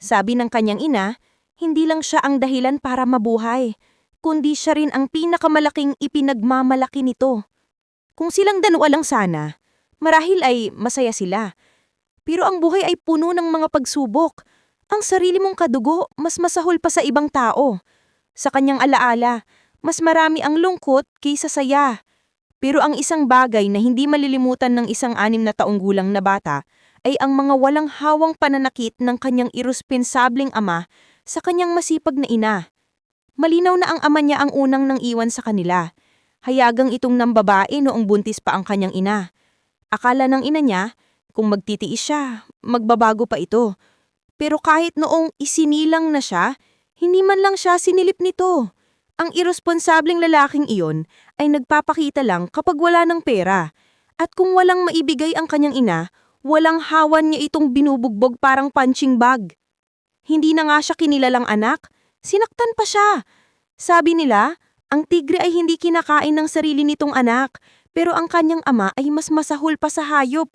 Sabi ng kanyang ina, hindi lang siya ang dahilan para mabuhay, kundi siya rin ang pinakamalaking ipinagmamalaki nito. Kung silang dalawa lang sana, marahil ay masaya sila. Pero ang buhay ay puno ng mga pagsubok. Ang sarili mong kadugo mas masahol pa sa ibang tao. Sa kanyang alaala, mas marami ang lungkot kaysa saya. Pero ang isang bagay na hindi malilimutan ng isang 6 na taong gulang na bata ay ang mga walang hawang pananakit ng kanyang irresponsabling ama sa kanyang masipag na ina. Malinaw na ang ama niya ang unang nang iwan sa kanila. Hayagang itong nambabae noong buntis pa ang kanyang ina. Akala ng ina niya, kung magtitiis siya, magbabago pa ito. Pero kahit noong isinilang na siya, hindi man lang siya sinilip nito. Ang irresponsableng lalaking iyon ay nagpapakita lang kapag wala ng pera. At kung walang maibigay ang kanyang ina, walang hawan niya itong binubugbog parang punching bag. Hindi na nga siya kinilalang anak, sinaktan pa siya. Sabi nila, ang tigre ay hindi kinakain ng sarili nitong anak, pero ang kanyang ama ay mas masahol pa sa hayop.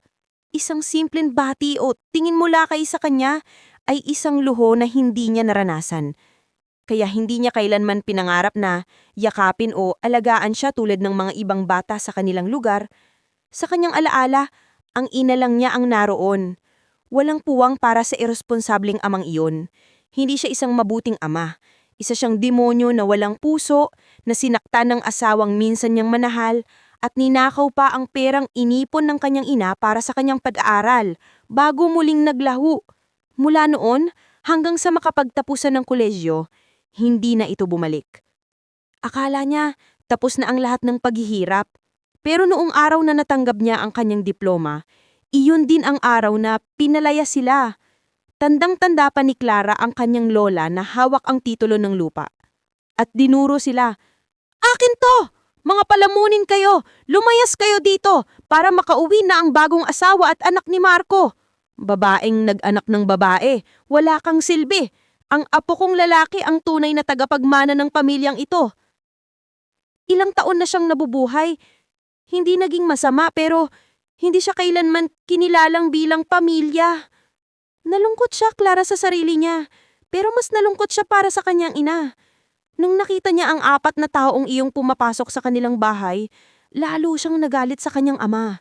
Isang simpleng bati o tingin mula kay sa kanya ay isang luho na hindi niya naranasan. Kaya hindi niya kailanman pinangarap na yakapin o alagaan siya tulad ng mga ibang bata sa kanilang lugar. Sa kanyang alaala, ang ina lang niya ang naroon. Walang puwang para sa irresponsableng amang iyon. Hindi siya isang mabuting ama. Isa siyang demonyo na walang puso, na sinaktan ng asawang minsan niyang manahal, at ninakaw pa ang perang inipon ng kanyang ina para sa kanyang pag-aaral, bago muling naglaho. Mula noon, hanggang sa makapagtapusan ng kolehiyo, hindi na ito bumalik. Akala niya, tapos na ang lahat ng paghihirap. Pero noong araw na natanggap niya ang kanyang diploma, iyon din ang araw na pinalaya sila. Tandang-tanda pa ni Clara ang kanyang lola na hawak ang titulo ng lupa. At dinuro sila, "Akin to! Mga palamunin kayo! Lumayas kayo dito para makauwi na ang bagong asawa at anak ni Marco. Babaeng nag-anak ng babae, wala kang silbi. Ang apo kong lalaki ang tunay na tagapagmana ng pamilyang ito." Ilang taon na siyang nabubuhay. Hindi naging masama pero hindi siya kailanman kinilalang bilang pamilya. Nalungkot siya, Clara, sa sarili niya. Pero mas nalungkot siya para sa kanyang ina. Nung nakita niya ang 4 na taong iyong pumapasok sa kanilang bahay, lalo siyang nagalit sa kanyang ama.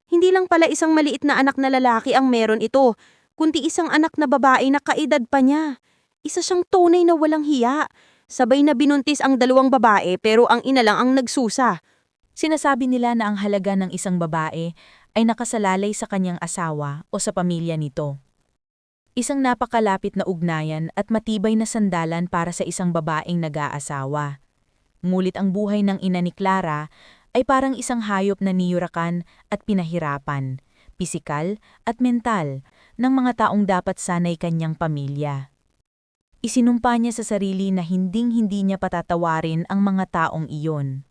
Hindi lang pala isang maliit na anak na lalaki ang meron ito, kundi isang anak na babae na kaedad pa niya. Isa siyang tunay na walang hiya. Sabay na binuntis ang 2 babae pero ang ina lang ang nagsusa. Sinasabi nila na ang halaga ng isang babae ay nakasalalay sa kanyang asawa o sa pamilya nito. Isang napakalapit na ugnayan at matibay na sandalan para sa isang babaeng nag-aasawa. Ngunit ang buhay ng ina ni Clara ay parang isang hayop na niyurakan at pinahirapan, pisikal at mental, ng mga taong dapat sanay kanyang pamilya. Isinumpa niya sa sarili na hinding-hindi niya patatawarin ang mga taong iyon.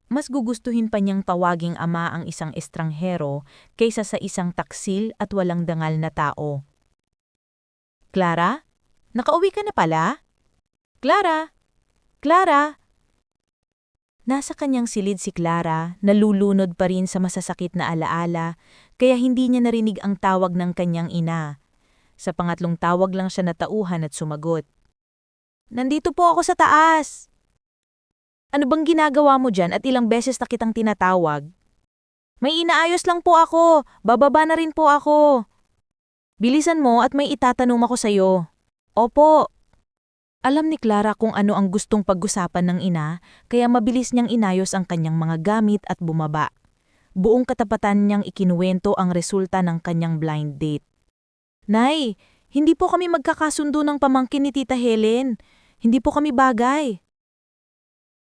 Mas gugustuhin pa niyang tawaging ama ang isang estranghero kaysa sa isang taksil at walang dangal na tao. Clara? Nakauwi ka na pala? Clara? Clara? Nasa kanyang silid si Clara, nalulunod pa rin sa masasakit na alaala, kaya hindi niya narinig ang tawag ng kanyang ina. Sa pangatlong tawag lang siya natauhan at sumagot. Nandito po ako sa taas. Ano bang ginagawa mo dyan at ilang beses na kitang tinatawag? May inaayos lang po ako, bababa na rin po ako. Bilisan mo at may itatanong ako sa'yo. Opo. Alam ni Clara kung ano ang gustong pag-usapan ng ina, kaya mabilis niyang inayos ang kanyang mga gamit at bumaba. Buong katapatan niyang ikinuwento ang resulta ng kanyang blind date. Nay, hindi po kami magkakasundo ng pamangkin ni Tita Helen. Hindi po kami bagay.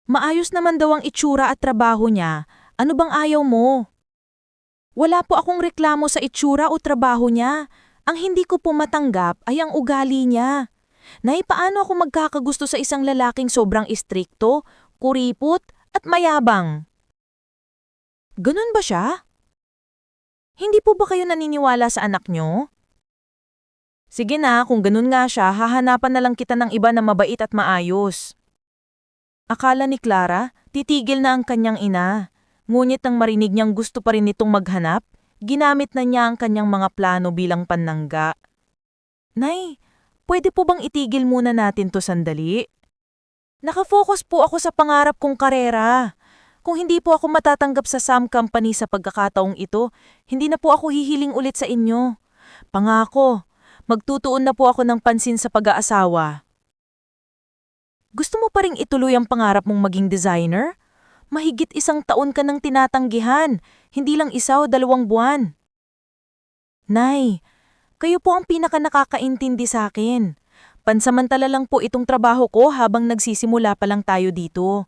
Maayos naman daw ang itsura at trabaho niya. Ano bang ayaw mo? Wala po akong reklamo sa itsura o trabaho niya. Ang hindi ko po matanggap ay ang ugali niya. Nay, paano ako magkakagusto sa isang lalaking sobrang istrikto, kuripot at mayabang? Ganun ba siya? Hindi po ba kayo naniniwala sa anak niyo? Sige na, kung ganun nga siya, hahanapan na lang kita ng iba na mabait at maayos. Akala ni Clara, titigil na ang kanyang ina. Ngunit nang marinig niyang gusto pa rin itong maghanap, ginamit na niya ang kanyang mga plano bilang panangga. Nay, pwede po bang itigil muna natin to sandali? Nakafocus po ako sa pangarap kong karera. Kung hindi po ako matatanggap sa Sam Company sa pagkakataong ito, hindi na po ako hihiling ulit sa inyo. Pangako, magtutuon na po ako ng pansin sa pag-aasawa. Gusto mo pa ring ituloy ang pangarap mong maging designer? Mahigit 1 taon ka nang tinatanggihan, hindi lang 1 o 2 buwan. Nay, kayo po ang pinaka-nakakaintindi sa akin. Pansamantala lang po itong trabaho ko habang nagsisimula pa lang tayo dito.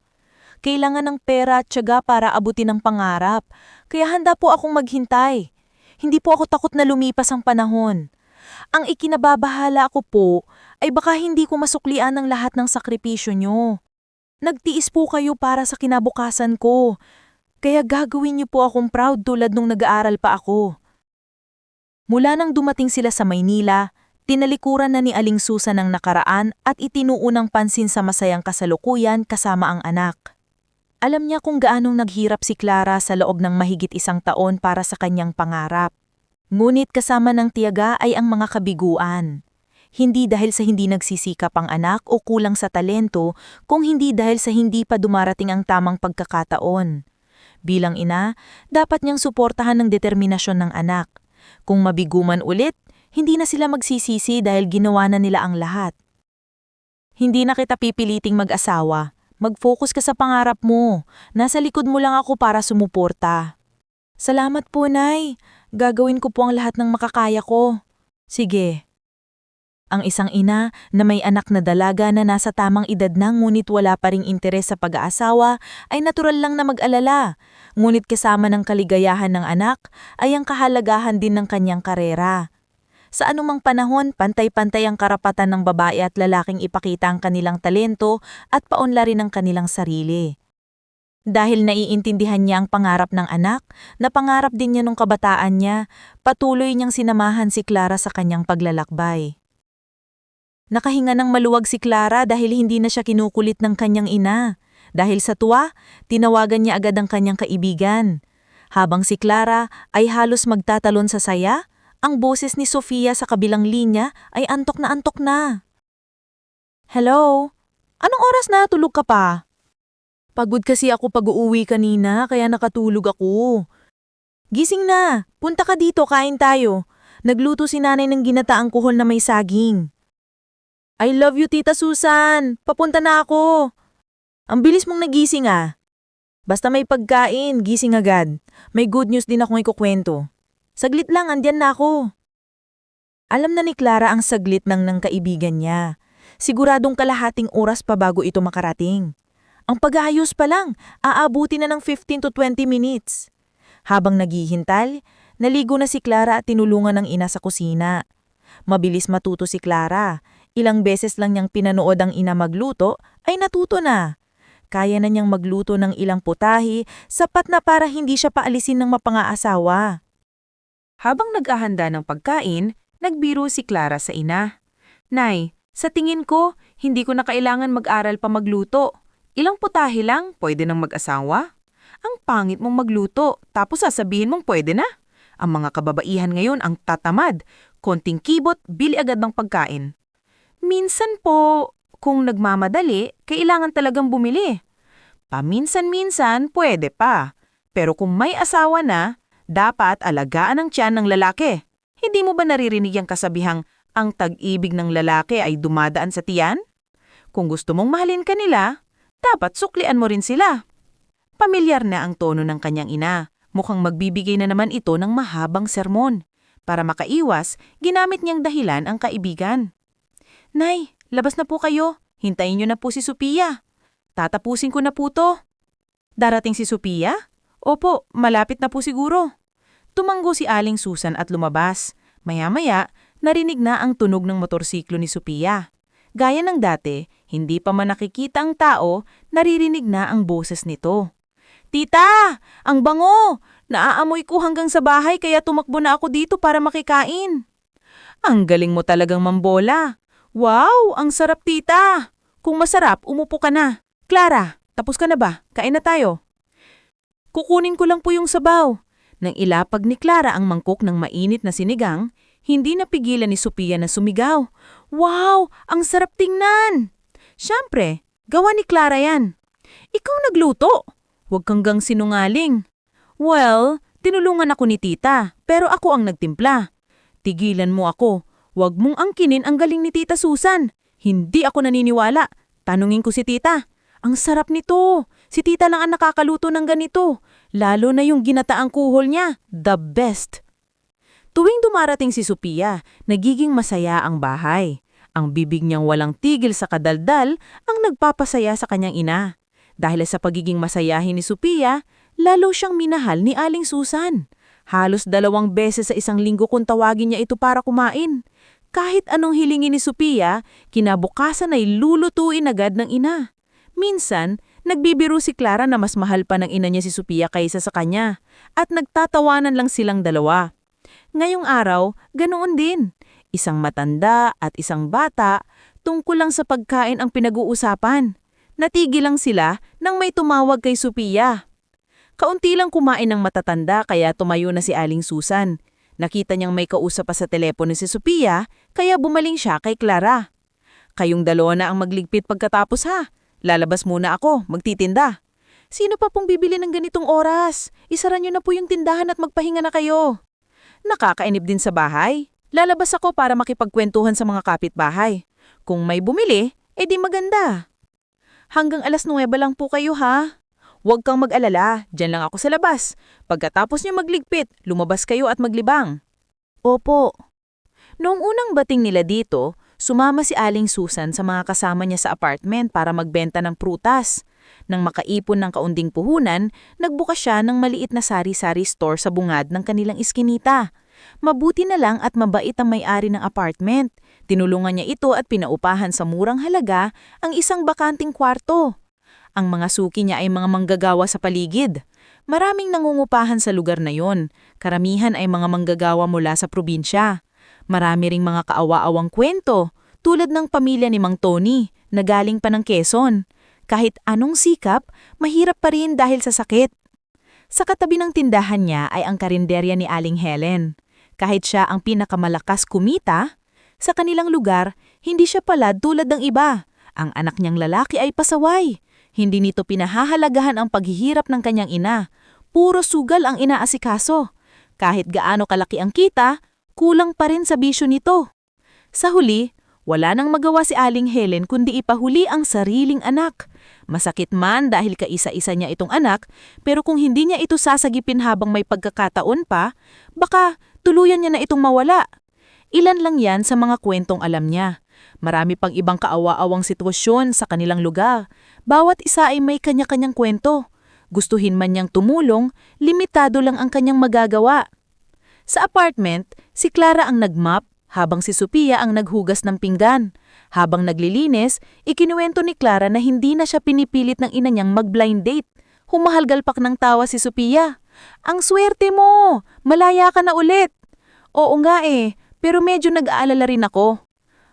Kailangan ng pera at tiyaga para abutin ang pangarap, kaya handa po akong maghintay. Hindi po ako takot na lumipas ang panahon. Ang ikinababahala ko po ay baka hindi ko masuklian ang lahat ng sakripisyo nyo. Nagtiis po kayo para sa kinabukasan ko, kaya gagawin niyo po akong proud tulad nung nag-aaral pa ako. Mula nang dumating sila sa Maynila, tinalikuran na ni Aling Susan ang nakaraan at itinuunang pansin sa masayang kasalukuyan kasama ang anak. Alam niya kung gaanong naghirap si Clara sa loob ng mahigit 1 taon para sa kanyang pangarap. Ngunit kasama ng tiyaga ay ang mga kabiguan. Hindi dahil sa hindi nagsisikap ang anak o kulang sa talento, kung hindi dahil sa hindi pa dumarating ang tamang pagkakataon. Bilang ina, dapat niyang suportahan ng determinasyon ng anak. Kung mabiguman ulit, hindi na sila magsisisi dahil ginawa na nila ang lahat. Hindi na kita pipiliting mag-asawa. Mag-focus ka sa pangarap mo. Nasa likod mo lang ako para sumuporta. Salamat po, Nay. Gagawin ko po ang lahat ng makakaya ko. Sige. Ang isang ina na may anak na dalaga na nasa tamang edad na ngunit wala pa ring interes sa pag-aasawa ay natural lang na mag-alala. Ngunit kasama ng kaligayahan ng anak ay ang kahalagahan din ng kanyang karera. Sa anumang panahon, pantay-pantay ang karapatan ng babae at lalaking ipakita ang kanilang talento at paunlarin ang kanilang sarili. Dahil naiintindihan niya ang pangarap ng anak, na pangarap din niya nung kabataan niya, patuloy niyang sinamahan si Clara sa kanyang paglalakbay. Nakahinga ng maluwag si Clara dahil hindi na siya kinukulit ng kanyang ina. Dahil sa tuwa, tinawagan niya agad ang kanyang kaibigan. Habang si Clara ay halos magtatalon sa saya, ang boses ni Sofia sa kabilang linya ay antok na antok na. Hello? Anong oras na? Tulog ka pa? Pagod kasi ako pag-uuwi kanina kaya nakatulog ako. Gising na! Punta ka dito, kain tayo. Nagluto si nanay ng ginataang kuhol na may saging. I love you, Tita Susan. Papunta na ako. Ang bilis mong nagising ah. Basta may pagkain, gising agad. May good news din akong ikukwento. Saglit lang, andyan na ako. Alam na ni Clara ang saglit ng kaibigan niya. Siguradong kalahating oras pa bago ito makarating. Ang pag-aayos pa lang, aabuti na ng 15 to 20 minutes. Habang naghihintay, naligo na si Clara at tinulungan ng ina sa kusina. Mabilis matuto si Clara. Ilang beses lang niyang pinanood ang ina magluto, ay natuto na. Kaya na niyang magluto ng ilang putahe, sapat na para hindi siya paalisin ng mapangaasawa. Habang nag-ahanda ng pagkain, nagbiro si Clara sa ina. Nay, sa tingin ko, hindi ko na kailangan mag-aral pa magluto. Ilang putahe lang, pwede nang mag-asawa. Ang pangit mong magluto, tapos sasabihin mong pwede na. Ang mga kababaihan ngayon ang tatamad. Konting kibot, bili agad ng pagkain. Minsan po, kung nagmamadali, kailangan talagang bumili. Paminsan-minsan, pwede pa. Pero kung may asawa na, dapat alagaan ang tiyan ng lalaki. Hindi mo ba naririnig ang kasabihang ang tag-ibig ng lalaki ay dumadaan sa tiyan? Kung gusto mong mahalin ka nila, dapat suklian mo rin sila. Pamilyar na ang tono ng kanyang ina. Mukhang magbibigay na naman ito ng mahabang sermon. Para makaiwas, ginamit niyang dahilan ang kaibigan. Nay, labas na po kayo. Hintayin niyo na po si Sophia. Tatapusin ko na po to. Darating si Sophia? Opo, malapit na po siguro. Tumanggo si Aling Susan at lumabas. Maya-maya, narinig na ang tunog ng motorsiklo ni Sophia. Gaya ng dati, hindi pa man nakikita ang tao, naririnig na ang boses nito. Tita! Ang bango! Naaamoy ko hanggang sa bahay kaya tumakbo na ako dito para makikain. Ang galing mo talagang mambola. Wow! Ang sarap, tita! Kung masarap, umupo ka na. Clara, tapos ka na ba? Kain na tayo. Kukunin ko lang po yung sabaw. Nang ilapag ni Clara ang mangkok ng mainit na sinigang, hindi napigilan ni Sophia na sumigaw. Wow! Ang sarap tingnan! Siyempre, gawa ni Clara yan. Ikaw nagluto. Huwag kang gang sinungaling. Well, tinulungan ako ni tita, pero ako ang nagtimpla. Tigilan mo ako. Huwag mong angkinin ang galing ni Tita Susan. Hindi ako naniniwala. Tanungin ko si tita. Ang sarap nito. Si tita lang ang nakakaluto ng ganito. Lalo na yung ginataang kuhol niya. The best. Tuwing dumarating si Sophia, nagiging masaya ang bahay. Ang bibig niyang walang tigil sa kadaldal ang nagpapasaya sa kanyang ina. Dahil sa pagiging masayahin ni Sophia, lalo siyang minahal ni Aling Susan. Halos 2 beses sa isang linggo kung tawagin niya ito para kumain. Kahit anong hilingin ni Sophia, kinabukasan ay lulutuin agad ng ina. Minsan, nagbibiro si Clara na mas mahal pa ng ina niya si Sophia kaysa sa kanya, at nagtatawanan lang silang dalawa. Ngayong araw, ganoon din. Isang matanda at isang bata, tungkol lang sa pagkain ang pinag-uusapan. Natigil lang sila nang may tumawag kay Sophia. Kaunti lang kumain ng matatanda kaya tumayo na si Aling Susan. Nakita niyang may kausap pa sa telepono si Sophia, kaya bumaling siya kay Clara. Kayong dalawa na ang magligpit pagkatapos ha. Lalabas muna ako, magtitinda. Sino pa pong bibili ng ganitong oras? Isara niyo na po yung tindahan at magpahinga na kayo. Nakakainip din sa bahay. Lalabas ako para makipagkwentuhan sa mga kapitbahay. Kung may bumili, edi maganda. Hanggang 9:00 lang po kayo ha. Huwag kang mag-alala, dyan lang ako sa labas. Pagkatapos niyo magligpit, lumabas kayo at maglibang. Opo. Noong unang bating nila dito, sumama si Aling Susan sa mga kasama niya sa apartment para magbenta ng prutas. Nang makaipon ng kaunding puhunan, nagbukas siya ng maliit na sari-sari store sa bungad ng kanilang iskinita. Mabuti na lang at mabait ang may-ari ng apartment. Tinulungan niya ito at pinaupahan sa murang halaga ang isang bakanting kwarto. Ang mga suki niya ay mga manggagawa sa paligid. Maraming nangungupahan sa lugar na yon. Karamihan ay mga manggagawa mula sa probinsya. Marami ring mga kaawa-awang kwento, tulad ng pamilya ni Mang Tony, na galing pa ng Quezon. Kahit anong sikap, mahirap pa rin dahil sa sakit. Sa katabi ng tindahan niya ay ang karinderya ni Aling Helen. Kahit siya ang pinakamalakas kumita, sa kanilang lugar, hindi siya palad tulad ng iba. Ang anak niyang lalaki ay pasaway. Hindi nito pinahahalagahan ang paghihirap ng kanyang ina. Puro sugal ang inaasikaso. Kahit gaano kalaki ang kita, kulang pa rin sa bisyo nito. Sa huli, wala nang magawa si Aling Helen kundi ipahuli ang sariling anak. Masakit man dahil kaisa-isa niya itong anak, pero kung hindi niya ito sasagipin habang may pagkakataon pa, baka tuluyan niya na itong mawala. Ilan lang yan sa mga kwentong alam niya. Marami pang ibang kaawa-awang sitwasyon sa kanilang lugar. Bawat isa ay may kanya-kanyang kwento. Gustuhin man niyang tumulong, limitado lang ang kanyang magagawa. Sa apartment, si Clara ang nagmap habang si Sophia ang naghugas ng pinggan. Habang naglilinis, ikinuwento ni Clara na hindi na siya pinipilit ng ina niyang mag-blind date. Humahalgalpak ng tawa si Sophia. Ang swerte mo! Malaya ka na ulit! Oo nga pero medyo nag-aalala rin ako.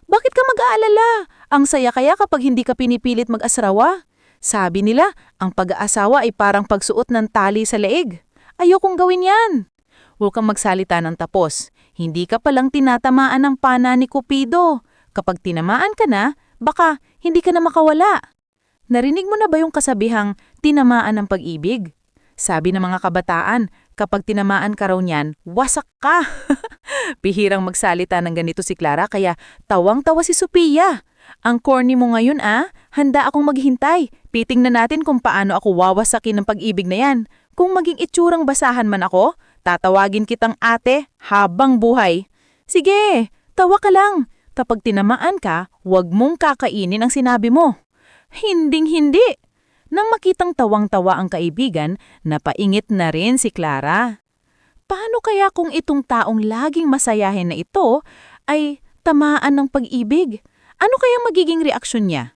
Bakit ka mag-aalala? Ang saya kaya kapag hindi ka pinipilit mag-asawa? Sabi nila, ang pag-aasawa ay parang pagsuot ng tali sa leeg. Ayokong gawin yan. Huwag kang magsalita ng tapos. Hindi ka palang tinatamaan ng pana ni Cupido. Kapag tinamaan ka na, baka hindi ka na makawala. Narinig mo na ba yung kasabihang tinamaan ng pag-ibig? Sabi ng mga kabataan, kapag tinamaan ka raw niyan, wasak ka. Pihirang magsalita ng ganito si Clara kaya tawang-tawa si Sophia. Ang corny mo ngayon handa akong maghintay. Titingnan natin kung paano ako wawasakin ng pag-ibig na yan. Kung maging itsurang basahan man ako, tatawagin kitang ate habang buhay. Sige, tawa ka lang. Kapag tinamaan ka, huwag mong kakainin ang sinabi mo. Hinding-hindi. Nang makitang tawang-tawa ang kaibigan, napaingit na rin si Clara. Paano kaya kung itong taong laging masayahin na ito ay tamaan ng pag-ibig? Ano kaya magiging reaksyon niya?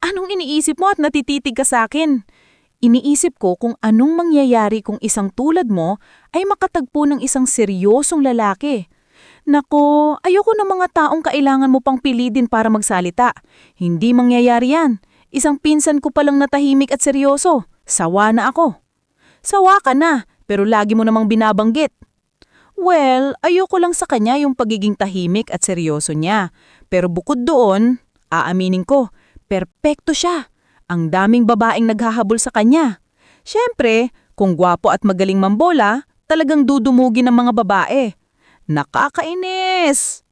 Anong iniisip mo at natititig ka sa akin? Iniisip ko kung anong mangyayari kung isang tulad mo ay makatagpo ng isang seryosong lalaki. Nako, ayoko ng mga taong kailangan mo pang pilidin para magsalita. Hindi mangyayari yan. Isang pinsan ko palang natahimik at seryoso. Sawa na ako. Sawa ka na, pero lagi mo namang binabanggit. Well, ayoko lang sa kanya yung pagiging tahimik at seryoso niya. Pero bukod doon, aaminin ko, perpekto siya. Ang daming babaeng naghahabol sa kanya. Siyempre, kung gwapo at magaling mambola, talagang dudumugin ng mga babae. Nakakainis!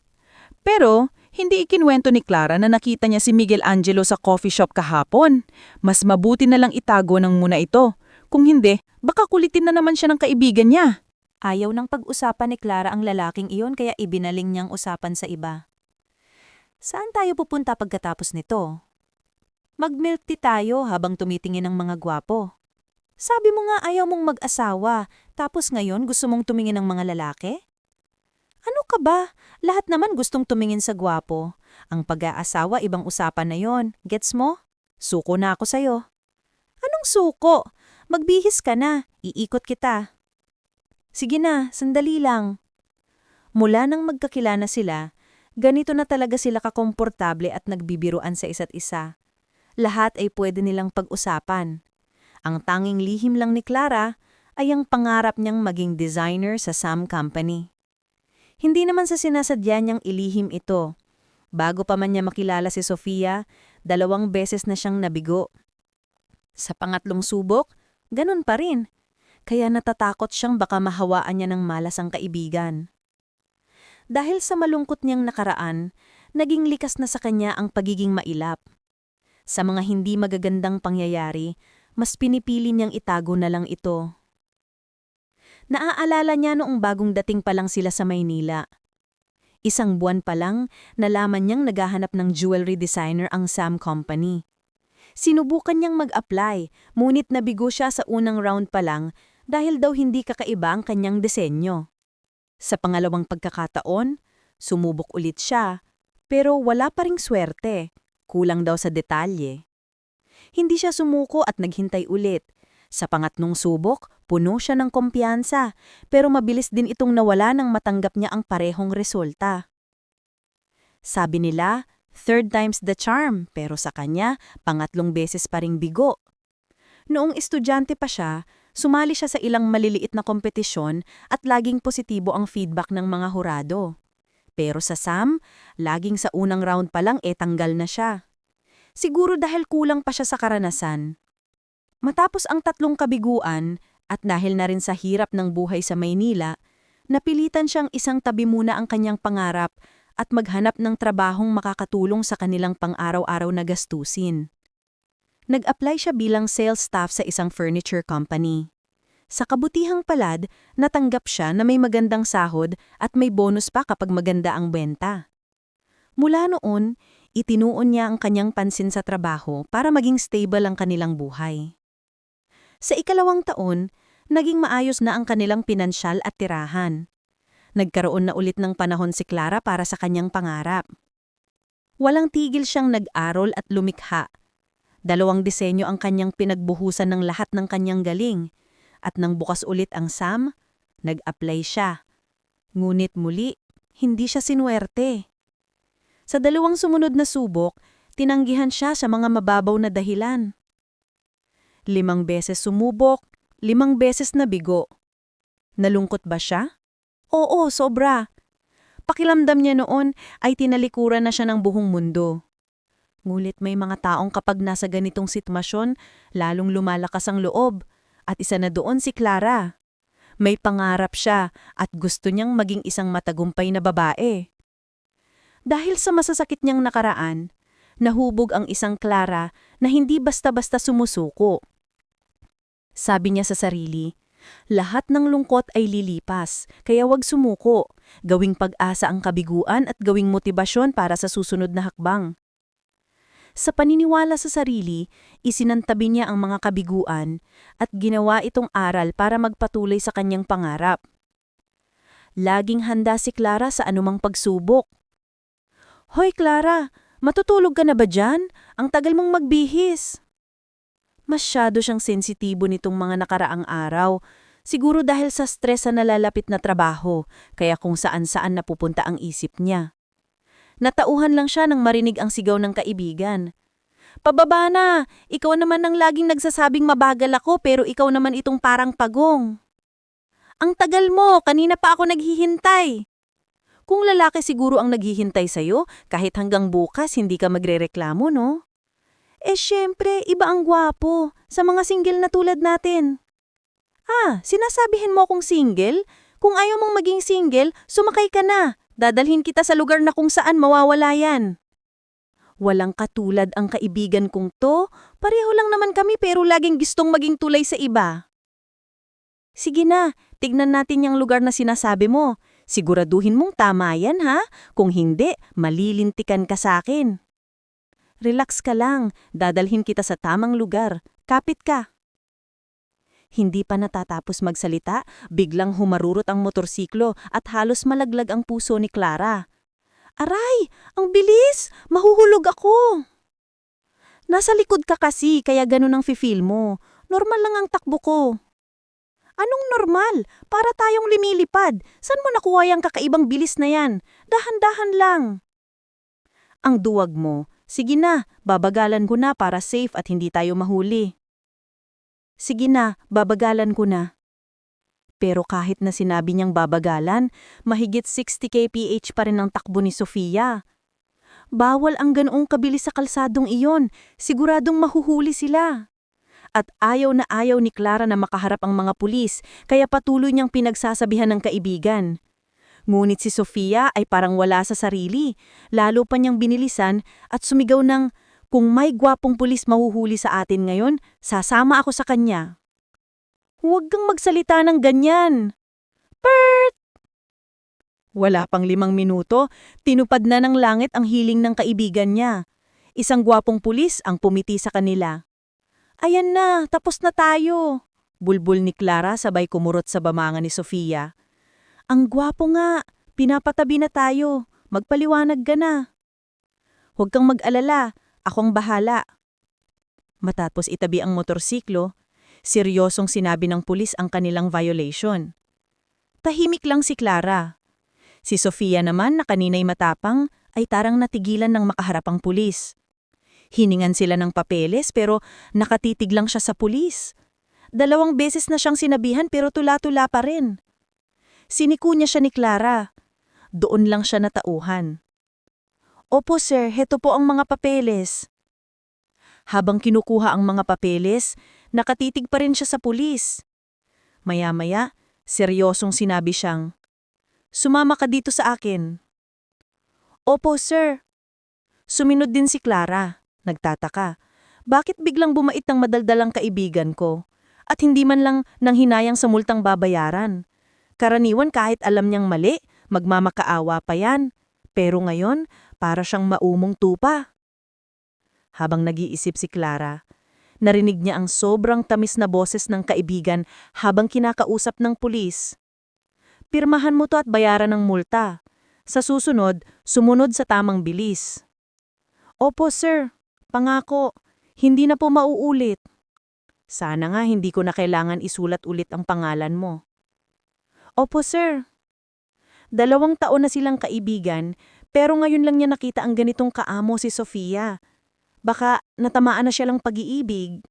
Pero, hindi ikinwento ni Clara na nakita niya si Miguel Angelo sa coffee shop kahapon. Mas mabuti na lang itago ng muna ito. Kung hindi, baka kulitin na naman siya ng kaibigan niya. Ayaw ng pag-usapan ni Clara ang lalaking iyon kaya ibinaling niyang usapan sa iba. Saan tayo pupunta pagkatapos nito? Mag-milk tea tayo habang tumitingin ng mga gwapo. Sabi mo nga ayaw mong mag-asawa, tapos ngayon gusto mong tumingin ng mga lalaki? Ano ka ba? Lahat naman gustong tumingin sa gwapo. Ang pag-aasawa ibang usapan na yon. Gets mo? Suko na ako sa'yo. Anong suko? Magbihis ka na. Iikot kita. Sige na, sandali lang. Mula nang magkakilala sila, ganito na talaga sila kakomportable at nagbibiruan sa isa't isa. Lahat ay pwede nilang pag-usapan. Ang tanging lihim lang ni Clara ay ang pangarap niyang maging designer sa Sam Company. Hindi naman sa sinasadya niyang ilihim ito. Bago pa man niya makilala si Sophia, 2 beses na siyang nabigo. Sa pangatlong subok, ganun pa rin. Kaya natatakot siyang baka mahawaan niya ng malas ang kaibigan. Dahil sa malungkot niyang nakaraan, naging likas na sa kanya ang pagiging mailap. Sa mga hindi magagandang pangyayari, mas pinipili niyang itago na lang ito. Naaalala niya noong bagong dating pa lang sila sa Maynila. 1 buwan pa lang, nalaman niyang naghahanap ng jewelry designer ang Sam Company. Sinubukan niyang mag-apply, ngunit nabigo siya sa unang round pa lang dahil daw hindi kakaiba ang kanyang disenyo. Sa pangalawang pagkakataon, sumubok ulit siya, pero wala pa ring swerte, kulang daw sa detalye. Hindi siya sumuko at naghintay ulit. Sa pangatlong subok, puno siya ng kumpiyansa, pero mabilis din itong nawala nang matanggap niya ang parehong resulta. Sabi nila, 3rd time's the charm, pero sa kanya, 2 beses pa ring bigo. Noong estudyante pa siya, sumali siya sa ilang maliliit na kompetisyon at laging positibo ang feedback ng mga hurado. Pero sa Sam, laging sa unang round pa lang tanggal na siya. Siguro dahil kulang pa siya sa karanasan. Matapos ang 3 kabiguan, at dahil na rin sa hirap ng buhay sa Maynila, napilitan siyang isang tabi muna ang kanyang pangarap at maghanap ng trabahong makakatulong sa kanilang pang-araw-araw na gastusin. Nag-apply siya bilang sales staff sa isang furniture company. Sa kabutihang palad, natanggap siya na may magandang sahod at may bonus pa kapag maganda ang benta. Mula noon, itinuon niya ang kanyang pansin sa trabaho para maging stable ang kanilang buhay. Sa ikalawang taon, naging maayos na ang kanilang pinansyal at tirahan. Nagkaroon na ulit ng panahon si Clara para sa kanyang pangarap. Walang tigil siyang nag-aral at lumikha. 2 disenyo ang kanyang pinagbuhusan ng lahat ng kanyang galing. At nang bukas ulit ang SAM, nag-apply siya. Ngunit muli, hindi siya sinuwerte. Sa 2 sumunod na subok, tinanggihan siya sa mga mababaw na dahilan. 5 beses sumubok, 5 beses nabigo. Nalungkot ba siya? Oo, sobra. Pakiramdam niya noon ay tinalikuran na siya ng buong mundo. Ngulit may mga taong kapag nasa ganitong sitwasyon, lalong lumalakas ang loob. At isa na doon si Clara. May pangarap siya at gusto niyang maging isang matagumpay na babae. Dahil sa masasakit niyang nakaraan, nahubog ang isang Clara na hindi basta-basta sumusuko. Sabi niya sa sarili, lahat ng lungkot ay lilipas, kaya wag sumuko. Gawing pag-asa ang kabiguan at gawing motibasyon para sa susunod na hakbang. Sa paniniwala sa sarili, isinantabi niya ang mga kabiguan at ginawa itong aral para magpatuloy sa kanyang pangarap. Laging handa si Clara sa anumang pagsubok. Hoy Clara, matutulog ka na ba dyan? Ang tagal mong magbihis. Masyado siyang sensitibo nitong mga nakaraang araw. Siguro dahil sa stress sa nalalapit na trabaho, kaya kung saan-saan napupunta ang isip niya. Natauhan lang siya nang marinig ang sigaw ng kaibigan. Pababa na! Ikaw naman ang laging nagsasabing mabagal ako pero ikaw naman itong parang pagong. Ang tagal mo! Kanina pa ako naghihintay! Kung lalaki siguro ang naghihintay sa'yo, kahit hanggang bukas hindi ka magrereklamo, no? Syempre, iba ang gwapo sa mga single na tulad natin. Sinasabihin mo akong single? Kung ayaw mong maging single, sumakay ka na. Dadalhin kita sa lugar na kung saan mawawala yan. Walang katulad ang kaibigan kong to. Pareho lang naman kami pero laging gustong maging tulay sa iba. Sige na, tignan natin yung lugar na sinasabi mo. Siguraduhin mong tama yan ha? Kung hindi, malilintikan ka sa akin. Relax ka lang, dadalhin kita sa tamang lugar. Kapit ka. Hindi pa natatapos magsalita, biglang humarurot ang motorsiklo at halos malaglag ang puso ni Clara. Aray! Ang bilis! Mahuhulog ako! Nasa likod ka kasi, kaya ganun ang feel mo. Normal lang ang takbo ko. Anong normal? Para tayong lumilipad. Saan mo nakuha yung kakaibang bilis na yan? Dahan-dahan lang. Ang duwag mo. Sige na, babagalan ko na para safe at hindi tayo mahuli. Sige na, babagalan ko na. Pero kahit na sinabi niyang babagalan, mahigit 60 kph pa rin ang takbo ni Sofia. Bawal ang ganoong kabilis sa kalsadong iyon, siguradong mahuhuli sila. At ayaw na ayaw ni Clara na makaharap ang mga pulis, kaya patuloy niyang pinagsasabihan ng kaibigan. Ngunit si Sofia ay parang wala sa sarili, lalo pa niyang binilisan at sumigaw ng, kung may gwapong pulis mahuhuli sa atin ngayon, sasama ako sa kanya. Huwag kang magsalita ng ganyan. Pert! Wala pang 5 minuto, tinupad na ng langit ang hiling ng kaibigan niya. Isang gwapong pulis ang pumiti sa kanila. Ayan na, tapos na tayo. Bulbul ni Clara sabay kumurot sa bamanga ni Sofia. Ang gwapo nga, pinapatabi na tayo. Magpaliwanag ka na. Huwag kang mag-alala. Akong bahala. Matapos itabi ang motorsiklo, seryosong sinabi ng pulis ang kanilang violation. Tahimik lang si Clara. Si Sofia naman na kanina'y matapang ay tarang natigilan ng makaharapang pulis. Hiningan sila ng papeles pero nakatitig lang siya sa pulis. 2 beses na siyang sinabihan pero tula-tula pa rin. Siniko niya siya ni Clara. Doon lang siya natauhan. Opo sir, heto po ang mga papeles. Habang kinukuha ang mga papeles, nakatitig pa rin siya sa pulis. Maya-maya, seryosong sinabi siyang, sumama ka dito sa akin. Opo sir. Suminod din si Clara, nagtataka. Bakit biglang bumait ang madaldalang kaibigan ko? at hindi man lang nanghinayang sa multang babayaran. Karaniwan kahit alam niyang mali, magmamakaawa pa yan. Pero ngayon, para siyang maumong tupa. Habang nag-iisip si Clara, narinig niya ang sobrang tamis na boses ng kaibigan habang kinakausap ng pulis. Pirmahan mo to at bayaran ng multa. Sa susunod, sumunod sa tamang bilis. Opo sir, pangako, hindi na po mauulit. Sana nga hindi ko na kailangan isulat ulit ang pangalan mo. Opo sir. 2 taon na silang kaibigan, pero ngayon lang niya nakita ang ganitong kaamo si Sofia. Baka natamaan na siya lang pag-iibig.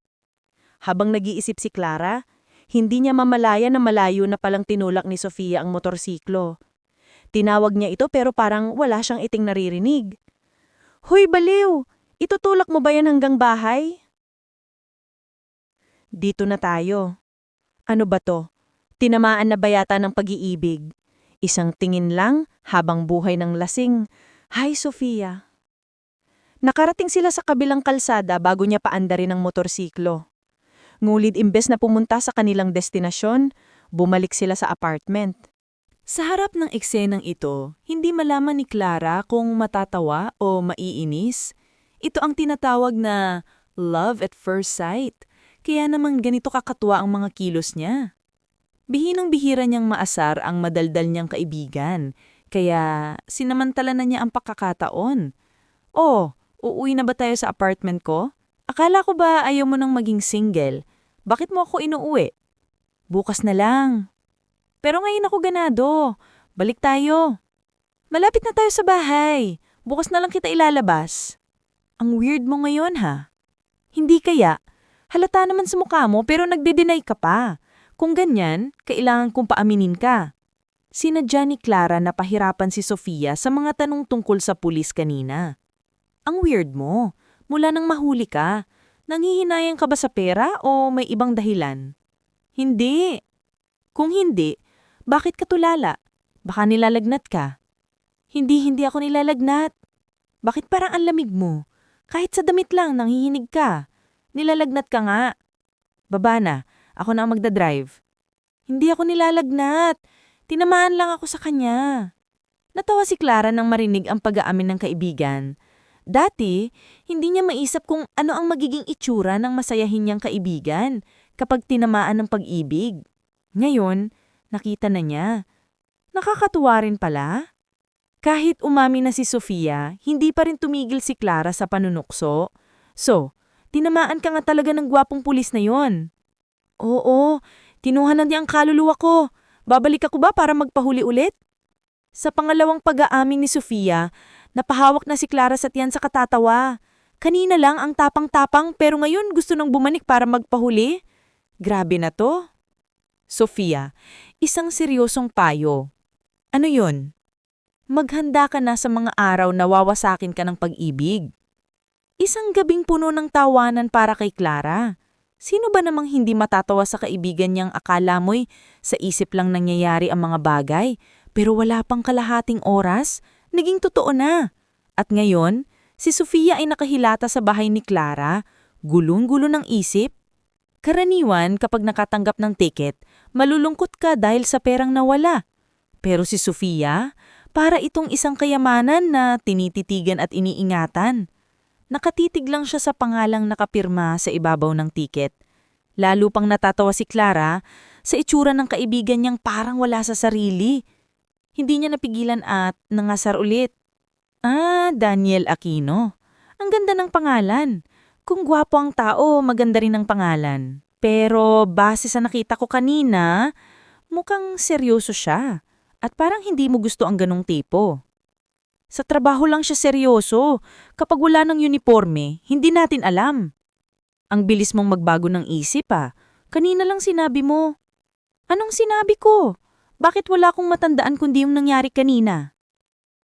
Habang nag-iisip si Clara, hindi niya mamalaya na malayo na palang tinulak ni Sofia ang motorsiklo. Tinawag niya ito pero parang wala siyang iting naririnig. Hoy baliw! Itutulak mo ba yan hanggang bahay? Dito na tayo. Ano ba to? Tinamaan na ba yata ng pag-iibig? Isang tingin lang habang buhay ng lasing. Hi Sofia! Nakarating sila sa kabilang kalsada bago niya paandarin ang motorsiklo. Ngunit imbes na pumunta sa kanilang destinasyon, bumalik sila sa apartment. Sa harap ng eksenang ito, hindi malaman ni Clara kung matatawa o maiinis. Ito ang tinatawag na love at first sight. Kaya naman ganito kakatuwa ang mga kilos niya. Bihinang-bihira niyang maasar ang madaldal niyang kaibigan, kaya sinamantala na niya ang pagkakataon. Oh, uuwi na ba tayo sa apartment ko? Akala ko ba ayaw mo nang maging single? Bakit mo ako inuuwi? Bukas na lang. Pero ngayon ako ganado. Balik tayo. Malapit na tayo sa bahay. Bukas na lang kita ilalabas. Ang weird mo ngayon ha? Hindi kaya? Halata naman sa mukha mo pero nagde-deny ka pa. Kung ganyan, kailangan kong paaminin ka. Sinadya ni Clara na pahirapan si Sofia sa mga tanong tungkol sa pulis kanina. Ang weird mo. Mula nang mahuli ka, nanghihinayang ka ba sa pera o may ibang dahilan? Hindi. Kung hindi, bakit ka tulala? Baka nilalagnat ka. Hindi ako nilalagnat. Bakit parang ang lamig mo? Kahit sa damit lang, nanghihinig ka. Nilalagnat ka nga. Baba na, ako na ang magdadrive. Hindi ako nilalagnat. Tinamaan lang ako sa kanya. Natawa si Clara nang marinig ang pag-aamin ng kaibigan. Dati, hindi niya maisip kung ano ang magiging itsura ng masayahin niyang kaibigan kapag tinamaan ng pag-ibig. Ngayon, nakita na niya. Nakakatuwa rin pala. Kahit umami na si Sofia, hindi pa rin tumigil si Clara sa panunukso. So, tinamaan ka nga talaga ng gwapong pulis na yon. Oo, tinuhanan niya ang kaluluwa ko. Babalik ako ba para magpahuli ulit? Sa pangalawang pag-aamin ni Sofia, napahawak na si Clara sa tiyan sa katatawa. Kanina lang ang tapang-tapang pero ngayon gusto nang bumalik para magpahuli. Grabe na to. Sofia, isang seryosong payo. Ano yun? Maghanda ka na sa mga araw na wawasakin ka ng pag-ibig. Isang gabing puno ng tawanan para kay Clara. Sino ba namang hindi matatawa sa kaibigan niyang akala mo'y sa isip lang nangyayari ang mga bagay, pero wala pang kalahating oras, naging totoo na. At ngayon, si Sofia ay nakahilata sa bahay ni Clara, gulong-gulo ng isip. Karaniwan kapag nakatanggap ng ticket, malulungkot ka dahil sa perang nawala. Pero si Sofia, para itong isang kayamanan na tinititigan at iniingatan. Nakatitig lang siya sa pangalang nakapirma sa ibabaw ng ticket. Lalo pang natatawa si Clara sa itsura ng kaibigan niyang parang wala sa sarili. Hindi niya napigilan at nangasar ulit. Daniel Aquino. Ang ganda ng pangalan. Kung gwapo ang tao, maganda rin ang pangalan. Pero base sa nakita ko kanina, mukhang seryoso siya. At parang hindi mo gusto ang ganong tipo. Sa trabaho lang siya seryoso. Kapag wala ng uniforme, hindi natin alam. Ang bilis mong magbago ng isip Kanina lang sinabi mo. Anong sinabi ko? Bakit wala akong matandaan kundi yung nangyari kanina?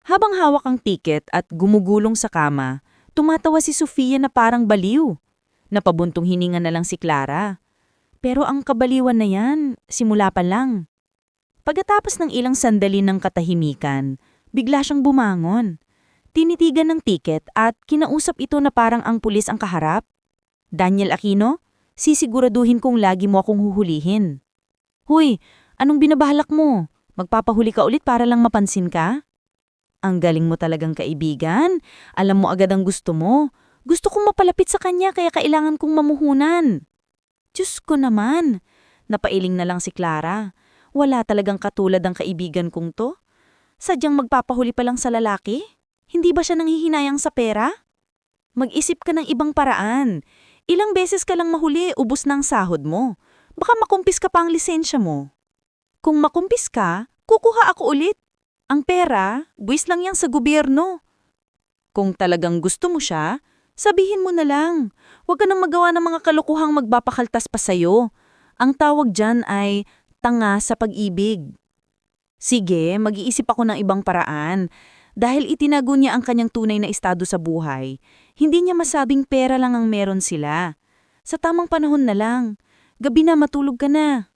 Habang hawak ang ticket at gumugulong sa kama, tumatawa si Sofia na parang baliw. Napabuntong hininga na lang si Clara. Pero ang kabaliwan na yan, simula pa lang. Pagkatapos ng ilang sandali ng katahimikan, bigla siyang bumangon. Tinitigan ng ticket at kinausap ito na parang ang pulis ang kaharap. Daniel Aquino, Sisiguraduhin kong lagi mo akong huhulihin. Huy, anong binabahalak mo? Magpapahuli ka ulit para lang mapansin ka? Ang galing mo talagang kaibigan. Alam mo agad ang gusto mo. Gusto kong mapalapit sa kanya kaya kailangan kong mamuhunan. Diyos ko naman. Napailing na lang si Clara. Wala talagang katulad ang kaibigan kong to. Sadyang magpapahuli pa lang sa lalaki? Hindi ba siya nanghihinayang sa pera? Mag-isip ka ng ibang paraan. Ilang beses ka lang mahuli, ubos na ang sahod mo. Baka makumpis ka pa ang lisensya mo. Kung makumpis ka, kukuha ako ulit. Ang pera, buwis lang yang sa gobyerno. Kung talagang gusto mo siya, sabihin mo na lang. Huwag ka nang magawa ng mga kalokohang magpapakaltas pa sa'yo. Ang tawag dyan ay tanga sa pag-ibig. Sige, mag-iisip ako ng ibang paraan. Dahil itinago niya ang kanyang tunay na estado sa buhay, hindi niya masabing pera lang ang meron sila. Sa tamang panahon na lang. Gabi na, matulog ka na.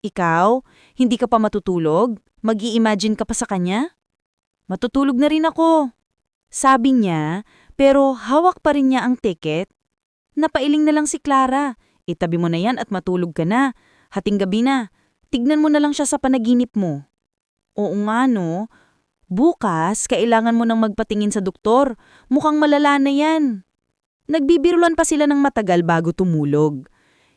Ikaw, hindi ka pa matutulog? Mag-i-imagine ka pa sa kanya? Matutulog na rin ako. Sabi niya, pero hawak pa rin niya ang ticket. Napailing na lang si Clara. Itabi mo na yan at matulog ka na. Hating gabi na. Tignan mo na lang siya sa panaginip mo. Oo nga no. Bukas, kailangan mo nang magpatingin sa doktor. Mukhang malala na yan. Nagbibirulan pa sila ng matagal bago tumulog.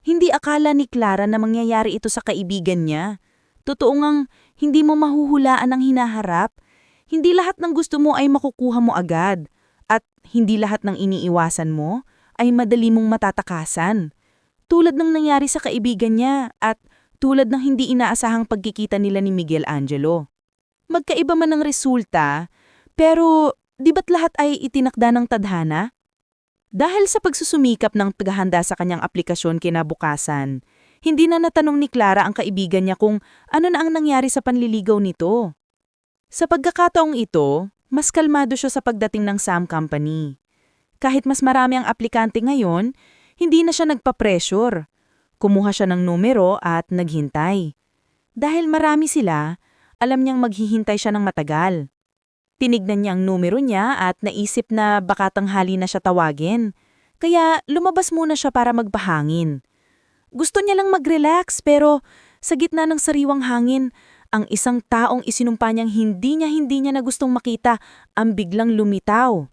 Hindi akala ni Clara na mangyayari ito sa kaibigan niya. Totoo ngang hindi mo mahuhulaan ang hinaharap. Hindi lahat ng gusto mo ay makukuha mo agad. At hindi lahat ng iniiwasan mo ay madali mong matatakasan. Tulad ng nangyari sa kaibigan niya at tulad ng hindi inaasahang pagkikita nila ni Miguel Angelo. Magkaiba man ang resulta, pero di ba't lahat ay itinakda ng tadhana? Dahil sa pagsusumikap ng paghahanda sa kanyang aplikasyon kinabukasan, hindi na natanong ni Clara ang kaibigan niya kung ano na ang nangyari sa panliligaw nito. Sa pagkakataong ito, mas kalmado siya sa pagdating ng Sam Company. Kahit mas marami ang aplikante ngayon, hindi na siya nagpa-pressure. Kumuha siya ng numero at naghintay. Dahil marami sila, alam niyang maghihintay siya ng matagal. Tinignan niya ang numero niya at naisip na baka tanghali na siya tawagin. Kaya lumabas muna siya para magpahangin. Gusto niya lang mag-relax pero sa gitna ng sariwang hangin, ang isang taong isinumpa niyang hindi niya na gustong makita ang biglang lumitaw.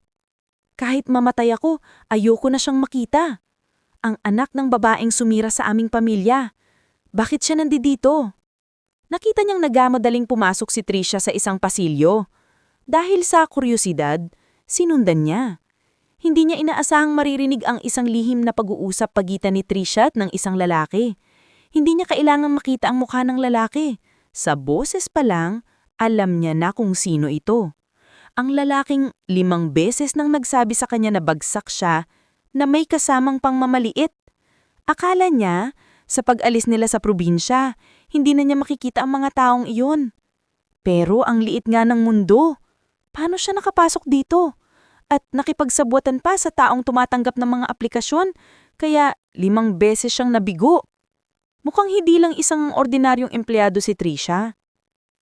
Kahit mamatay ako, ayoko na siyang makita. Ang anak ng babaeng sumira sa aming pamilya. Bakit siya nandito? Nakita niyang nagmadaling pumasok si Tricia sa isang pasilyo. Dahil sa kuryosidad, sinundan niya. Hindi niya inaasahang maririnig ang isang lihim na pag-uusap pagitan ni Tricia at ng isang lalaki. Hindi niya kailangang makita ang mukha ng lalaki. Sa boses pa lang, alam niya na kung sino ito. Ang lalaking 5 beses nang nagsabi sa kanya na bagsak siya na may kasamang pangmamaliit. Akala niya, sa pag-alis nila sa probinsya, hindi na niya makikita ang mga taong iyon. Pero ang liit nga ng mundo. Paano siya nakapasok dito? At nakipagsabwatan pa sa taong tumatanggap ng mga aplikasyon, kaya 5 beses siyang nabigo. Mukhang hindi lang isang ordinaryong empleyado si Tricia.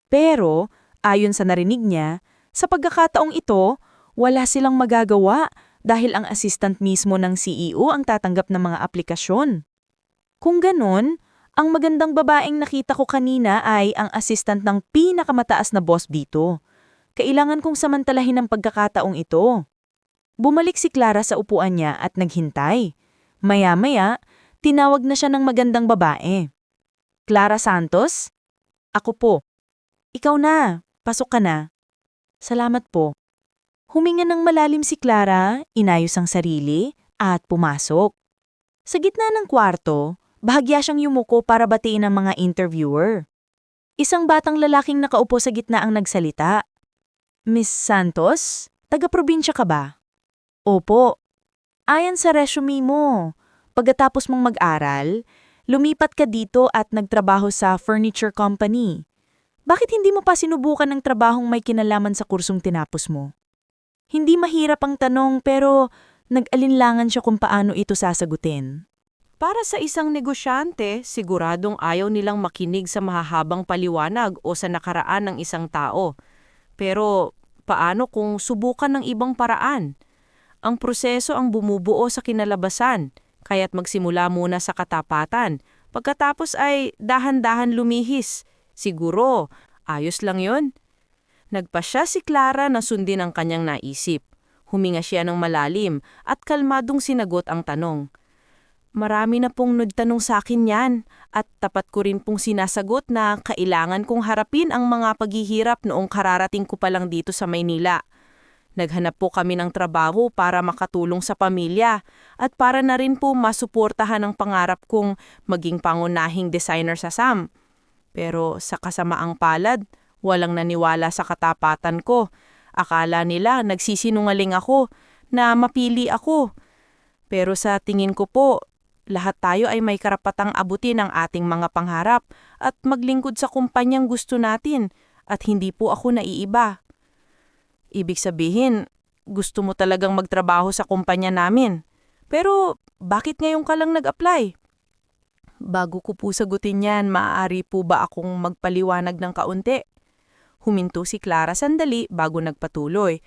Pero, ayon sa narinig niya, sa pagkakataong ito, wala silang magagawa dahil ang assistant mismo ng CEO ang tatanggap ng mga aplikasyon. Kung ganon, ang magandang babaeng nakita ko kanina ay ang assistant ng pinakamataas na boss dito. Kailangan kong samantalahin ang pagkakataong ito. Bumalik si Clara sa upuan niya at naghintay. Maya-maya, tinawag na siya ng magandang babae. Clara Santos? Ako po. Ikaw na, pasok ka na. Salamat po. Huminga ng malalim si Clara, inayos ang sarili, at pumasok. Sa gitna ng kwarto, bahagya siyang yumuko para batiin ang mga interviewer. Isang batang lalaking nakaupo sa gitna ang nagsalita. Miss Santos, taga-probinsya ka ba? Opo. Ayon sa resume mo, pagkatapos mong mag-aral, lumipat ka dito at nagtrabaho sa furniture company. Bakit hindi mo pa sinubukan ng trabahong may kinalaman sa kursong tinapos mo? Hindi mahirap ang tanong pero nag-alinlangan siya kung paano ito sasagutin. Para sa isang negosyante, siguradong ayaw nilang makinig sa mahahabang paliwanag o sa nakaraan ng isang tao. Pero paano kung subukan ng ibang paraan? Ang proseso ang bumubuo sa kinalabasan, Kaya't magsimula muna sa katapatan. Pagkatapos ay dahan-dahan lumihis. Siguro, ayos lang yon. Nagpasya si Clara na sundin ang kanyang naisip. Huminga siya ng malalim at kalmadong sinagot ang tanong. Marami na pong nagtanong sa akin yan at tapat ko rin pong sinasagot na kailangan kong harapin ang mga paghihirap noong kararating ko pa lang dito sa Maynila. Naghanap po kami ng trabaho para makatulong sa pamilya at para na rin po masuportahan ang pangarap kong maging pangunahing designer sa Sam. Pero sa kasamaang palad, walang naniwala sa katapatan ko. Akala nila nagsisinungaling ako na mapili ako. Pero sa tingin ko po, lahat tayo ay may karapatang abutin ang ating mga pangarap at maglingkod sa kumpanyang gusto natin at hindi po ako naiiba. Ibig sabihin, gusto mo talagang magtrabaho sa kumpanya namin. Pero bakit ngayon ka lang nag-apply? Bago ko po sagutin yan, maaari po ba akong magpaliwanag ng kaunti? Huminto si Clara sandali bago nagpatuloy.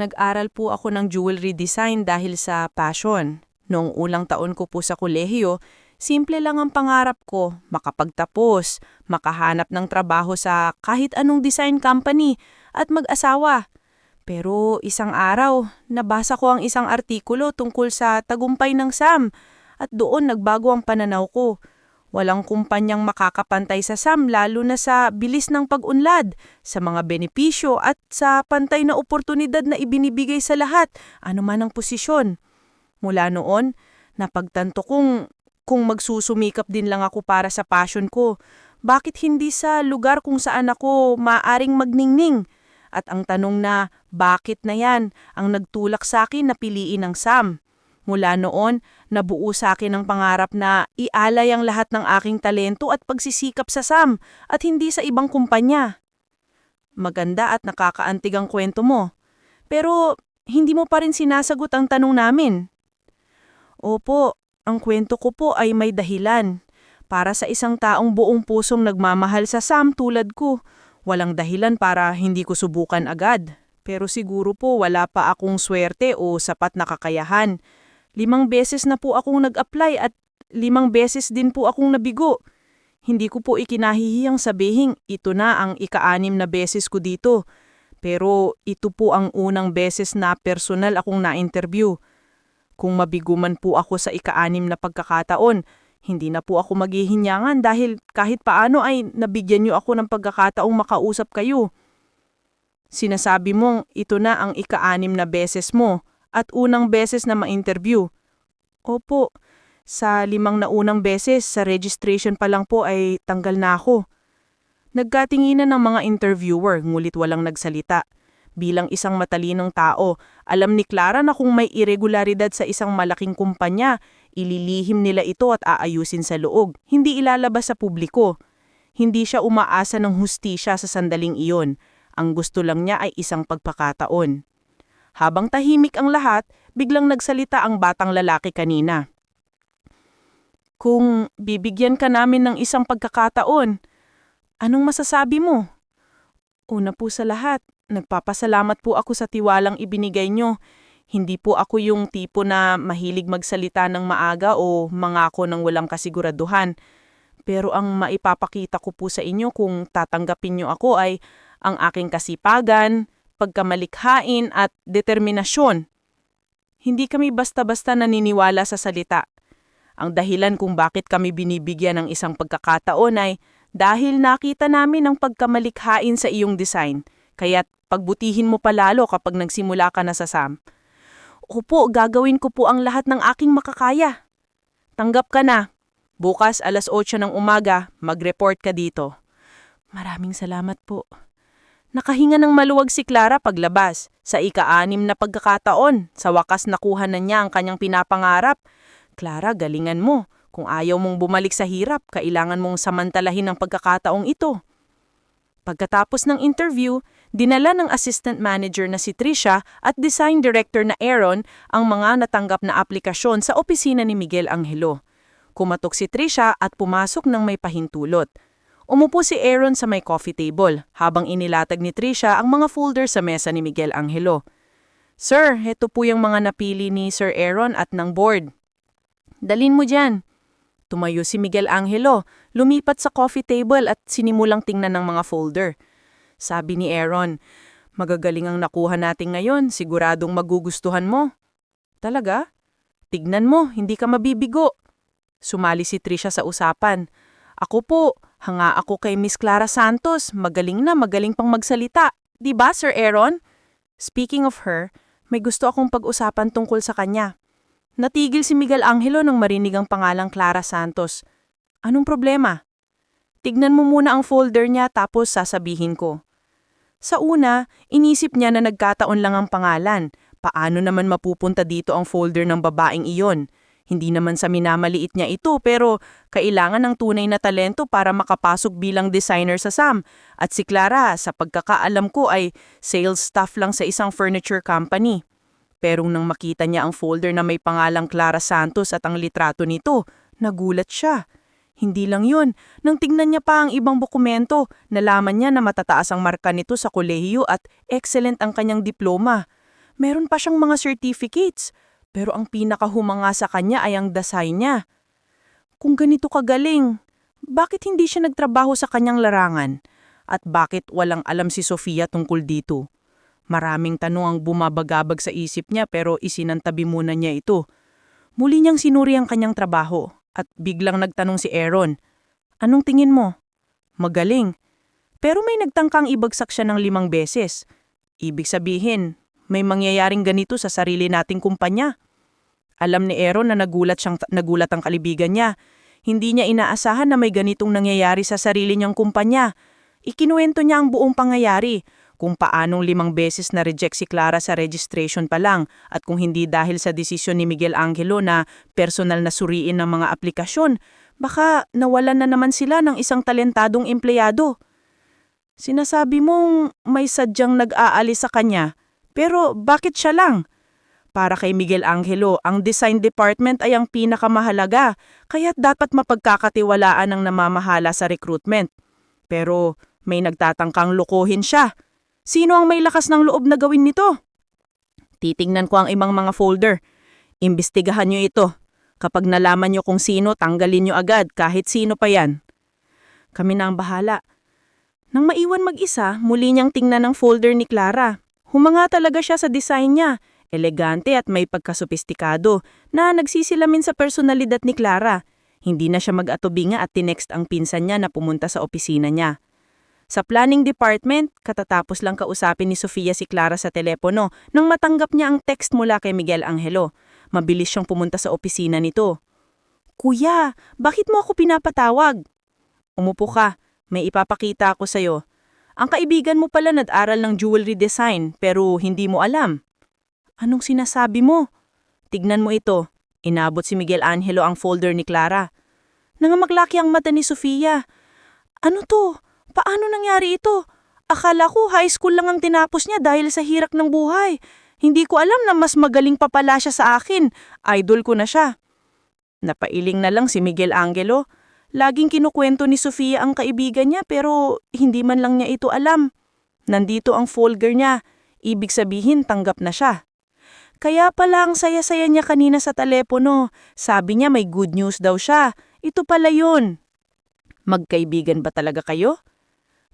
Nag-aral po ako ng jewelry design dahil sa passion. Noong ulang taon ko po sa kolehiyo, simple lang ang pangarap ko, makapagtapos, makahanap ng trabaho sa kahit anong design company at mag-asawa. Pero isang araw, nabasa ko ang isang artikulo tungkol sa tagumpay ng Sam at doon nagbago ang pananaw ko. Walang kumpanyang makakapantay sa Sam lalo na sa bilis ng pag-unlad, sa mga benepisyo at sa pantay na oportunidad na ibinibigay sa lahat, anuman ang posisyon. Mula noon, napagtanto kung magsusumikap din lang ako para sa passion ko, bakit hindi sa lugar kung saan ako maaring magningning? At ang tanong na bakit na yan ang nagtulak sa akin na piliin ang Sam. Mula noon, nabuo sa akin ang pangarap na ialay ang lahat ng aking talento at pagsisikap sa Sam at hindi sa ibang kumpanya. Maganda at nakakaantig ang kwento mo. Pero hindi mo pa rin sinasagot ang tanong namin. Opo, ang kwento ko po ay may dahilan. Para sa isang taong buong pusong nagmamahal sa Sam tulad ko, walang dahilan para hindi ko subukan agad. Pero siguro po wala pa akong swerte o sapat na kakayahan. 5 beses na po akong nag-apply at 5 beses din po akong nabigo. Hindi ko po ikinahihiyang sabihin ito na ang ika-6 na beses ko dito. Pero ito po ang unang beses na personal akong na-interview. Kung mabigo man po ako sa ika-6 na pagkakataon, hindi na po ako maghihinyangan dahil kahit paano ay nabigyan niyo ako ng pagkakataong makausap kayo. Sinasabi mong ito na ang ika-6 na beses mo at unang beses na ma-interview. Opo, sa 5 na unang beses sa registration pa lang po ay tanggal na ako. Nagkatinginan ng mga interviewer ngulit walang nagsalita. Bilang isang matalinong tao, alam ni Clara na kung may irregularidad sa isang malaking kumpanya, ililihim nila ito at aayusin sa loob, hindi ilalabas sa publiko. Hindi siya umaasa ng hustisya sa sandaling iyon. Ang gusto lang niya ay isang pagpakataon. Habang tahimik ang lahat, biglang nagsalita ang batang lalaki kanina. Kung bibigyan ka namin ng isang pagkakataon, anong masasabi mo? Una po sa lahat, nagpapasalamat po ako sa tiwalang ibinigay nyo. Hindi po ako yung tipo na mahilig magsalita ng maaga o mangako ng walang kasiguraduhan. Pero ang maipapakita ko po sa inyo kung tatanggapin nyo ako ay ang aking kasipagan, pagkamalikhain at determinasyon. Hindi kami basta-basta naniniwala sa salita. Ang dahilan kung bakit kami binibigyan ng isang pagkakataon ay dahil nakita namin ang pagkamalikhain sa iyong design, kaya't pagbutihin mo palalo kapag nagsimula ka na sa Sam. Opo, gagawin ko po ang lahat ng aking makakaya. Tanggap ka na. Bukas 8:00 ng umaga, mag-report ka dito. Maraming salamat po. Nakahinga ng maluwag si Clara paglabas. Sa ika-6 na pagkakataon, sa wakas nakuha na niya ang kanyang pinapangarap. Clara, galingan mo. Kung ayaw mong bumalik sa hirap, kailangan mong samantalahin ang pagkakataong ito. Pagkatapos ng interview, dinala ng assistant manager na si Trisha at design director na Aaron ang mga natanggap na aplikasyon sa opisina ni Miguel Angelo. Kumatok si Trisha at pumasok ng may pahintulot. Umupo si Aaron sa may coffee table habang inilatag ni Trisha ang mga folder sa mesa ni Miguel Angelo. Sir, heto po yung mga napili ni Sir Aaron at ng board. Dalin mo dyan. Tumayo si Miguel Angelo, lumipat sa coffee table at sinimulang tingnan ng mga folder. Sabi ni Aaron, magagaling ang nakuha natin ngayon, siguradong magugustuhan mo. Talaga? Tignan mo, hindi ka mabibigo. Sumali si Trisha sa usapan. Ako po, hanga ako kay Miss Clara Santos, magaling pang magsalita. Di ba, Sir Aaron? Speaking of her, may gusto akong pag-usapan tungkol sa kanya. Natigil si Miguel Angelo nang marinig ang pangalang Clara Santos. Anong problema? Tignan mo muna ang folder niya tapos sasabihin ko. Sa una, inisip niya na nagkataon lang ang pangalan. Paano naman mapupunta dito ang folder ng babaeng iyon? Hindi naman sa minamaliit niya ito pero kailangan ng tunay na talento para makapasok bilang designer sa Sam. At si Clara, sa pagkakaalam ko ay sales staff lang sa isang furniture company. Pero nang makita niya ang folder na may pangalang Clara Santos at ang litrato nito, nagulat siya. Hindi lang yun, nang tingnan niya pa ang ibang dokumento, nalaman niya na matataas ang marka nito sa kolehiyo at excellent ang kanyang diploma. Meron pa siyang mga certificates. Pero ang pinakahumanga sa kanya ay ang dasay niya. Kung ganito kagaling, bakit hindi siya nagtrabaho sa kanyang larangan? At bakit walang alam si Sofia tungkol dito? Maraming tanong ang bumabagabag sa isip niya pero isinantabi muna niya ito. Muli niyang sinuri ang kanyang trabaho at biglang nagtanong si Aaron, anong tingin mo? Magaling. Pero may nagtangkang ibagsak siya ng 5 beses. Ibig sabihin, may mangyayaring ganito sa sarili nating kumpanya. Alam ni Aaron na nagulat ang kaibigan niya. Hindi niya inaasahan na may ganitong nangyayari sa sarili niyang kumpanya. Ikinuwento niya ang buong pangyayari, kung paanong 5 beses na-reject si Clara sa registration pa lang at kung hindi dahil sa desisyon ni Miguel Angelo na personal na suriin ng mga aplikasyon, baka nawalan na naman sila ng isang talentadong empleyado. Sinasabi mong may sadyang nag-aalis sa kanya, pero bakit siya lang? Para kay Miguel Angelo, ang design department ay ang pinakamahalaga, kaya't dapat mapagkakatiwalaan ang namamahala sa recruitment. Pero may nagtatangkang lokohin siya. Sino ang may lakas ng loob na gawin nito? Titingnan ko ang ibang mga folder. Imbestigahan niyo ito. Kapag nalaman niyo kung sino, tanggalin niyo agad kahit sino pa yan. Kami na ang bahala. Nang maiwan mag-isa, muli niyang tingnan ang folder ni Clara. Humanga talaga siya sa design niya. Elegante at may pagkasopistikado na nagsisilamin sa personalidad ni Clara. Hindi na siya mag-atubinga at tinext ang pinsan niya na pumunta sa opisina niya. Sa planning department, katatapos lang kausapin ni Sofia si Clara sa telepono nang matanggap niya ang text mula kay Miguel Angelo. Mabilis siyang pumunta sa opisina nito. Kuya, bakit mo ako pinapatawag? Umupo ka, may ipapakita ako sa'yo. Ang kaibigan mo pala nag-aral ng jewelry design pero hindi mo alam. Anong sinasabi mo? Tignan mo ito. Inabot si Miguel Angelo ang folder ni Clara. Nangamaglaki ang mata ni Sofia. Ano to? Paano nangyari ito? Akala ko high school lang ang tinapos niya dahil sa hirap ng buhay. Hindi ko alam na mas magaling pa pala siya sa akin. Idol ko na siya. Napailing na lang si Miguel Angelo. Laging kinukwento ni Sofia ang kaibigan niya pero hindi man lang niya ito alam. Nandito ang folder niya. Ibig sabihin tanggap na siya. Kaya pala ang saya-saya niya kanina sa telepono. Sabi niya may good news daw siya. Ito pala yun. Magkaibigan ba talaga kayo?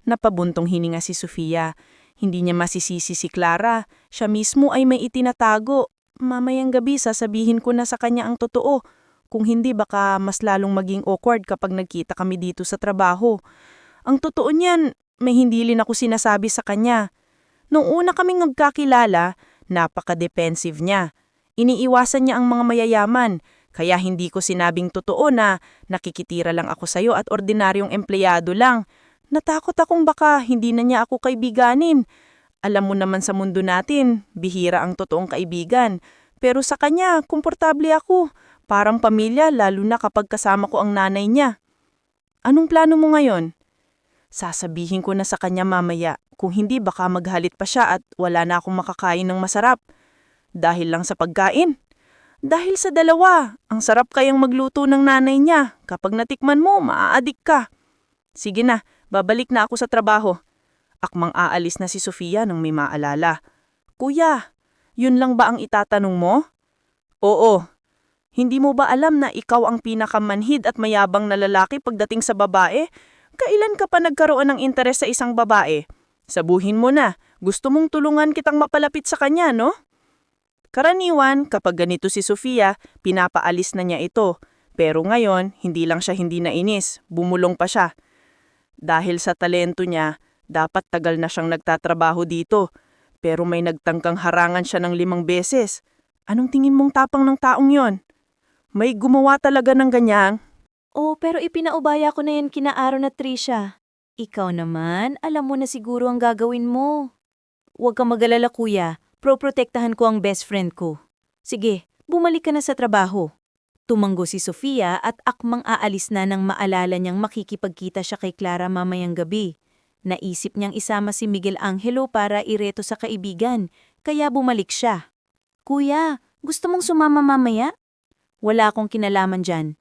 Napabuntong hininga si Sofia. Hindi niya masisisi si Clara. Siya mismo ay may itinatago. Mamayang gabi sasabihin ko na sa kanya ang totoo. Kung hindi baka mas lalong maging awkward kapag nagkita kami dito sa trabaho. Ang totoo niyan, may hindi rin ako sinasabi sa kanya. Nung una kaming nagkakilala, napaka-defensive niya. Iniiwasan niya ang mga mayayaman, kaya hindi ko sinabing totoo na nakikitira lang ako sa'yo at ordinaryong empleyado lang. Natakot akong baka hindi na niya ako kaibiganin. Alam mo naman sa mundo natin, bihira ang totoong kaibigan. Pero sa kanya, komportable ako. Parang pamilya lalo na kapag kasama ko ang nanay niya. Anong plano mo ngayon? Sasabihin ko na sa kanya mamaya. Kung hindi baka maghalit pa siya at wala na akong makakain ng masarap. Dahil lang sa pagkain. Dahil sa dalawa, ang sarap kayang magluto ng nanay niya. Kapag natikman mo, maaadik ka. Sige na, babalik na ako sa trabaho. Akmang aalis na si Sofia nang may maalala. Kuya, yun lang ba ang itatanong mo? Oo. Hindi mo ba alam na ikaw ang pinakamanhid at mayabang na lalaki pagdating sa babae? Kailan ka pa nagkaroon ng interes sa isang babae? Sabuhin mo na, gusto mong tulungan kitang mapalapit sa kanya, no? Karaniwan, kapag ganito si Sofia, pinapaalis na niya ito. Pero ngayon, hindi lang siya hindi nainis, bumulong pa siya. Dahil sa talento niya, dapat tagal na siyang nagtatrabaho dito. Pero may nagtangkang harangan siya ng 5 beses. Anong tingin mong tapang ng taong yon? May gumawa talaga ng ganyang. Oh, pero ipinaubaya ko na yan kina Aaron at Trisha. Ikaw naman, alam mo na siguro ang gagawin mo. Huwag kang mag-alala kuya, proprotektahan ko ang best friend ko. Sige, bumalik ka na sa trabaho. Tumanggo si Sofia at akmang aalis na nang maalala niyang makikipagkita siya kay Clara mamayang gabi. Naisip niyang isama si Miguel Angelo para ireto sa kaibigan, kaya bumalik siya. Kuya, gusto mong sumama mamaya? Wala akong kinalaman dyan.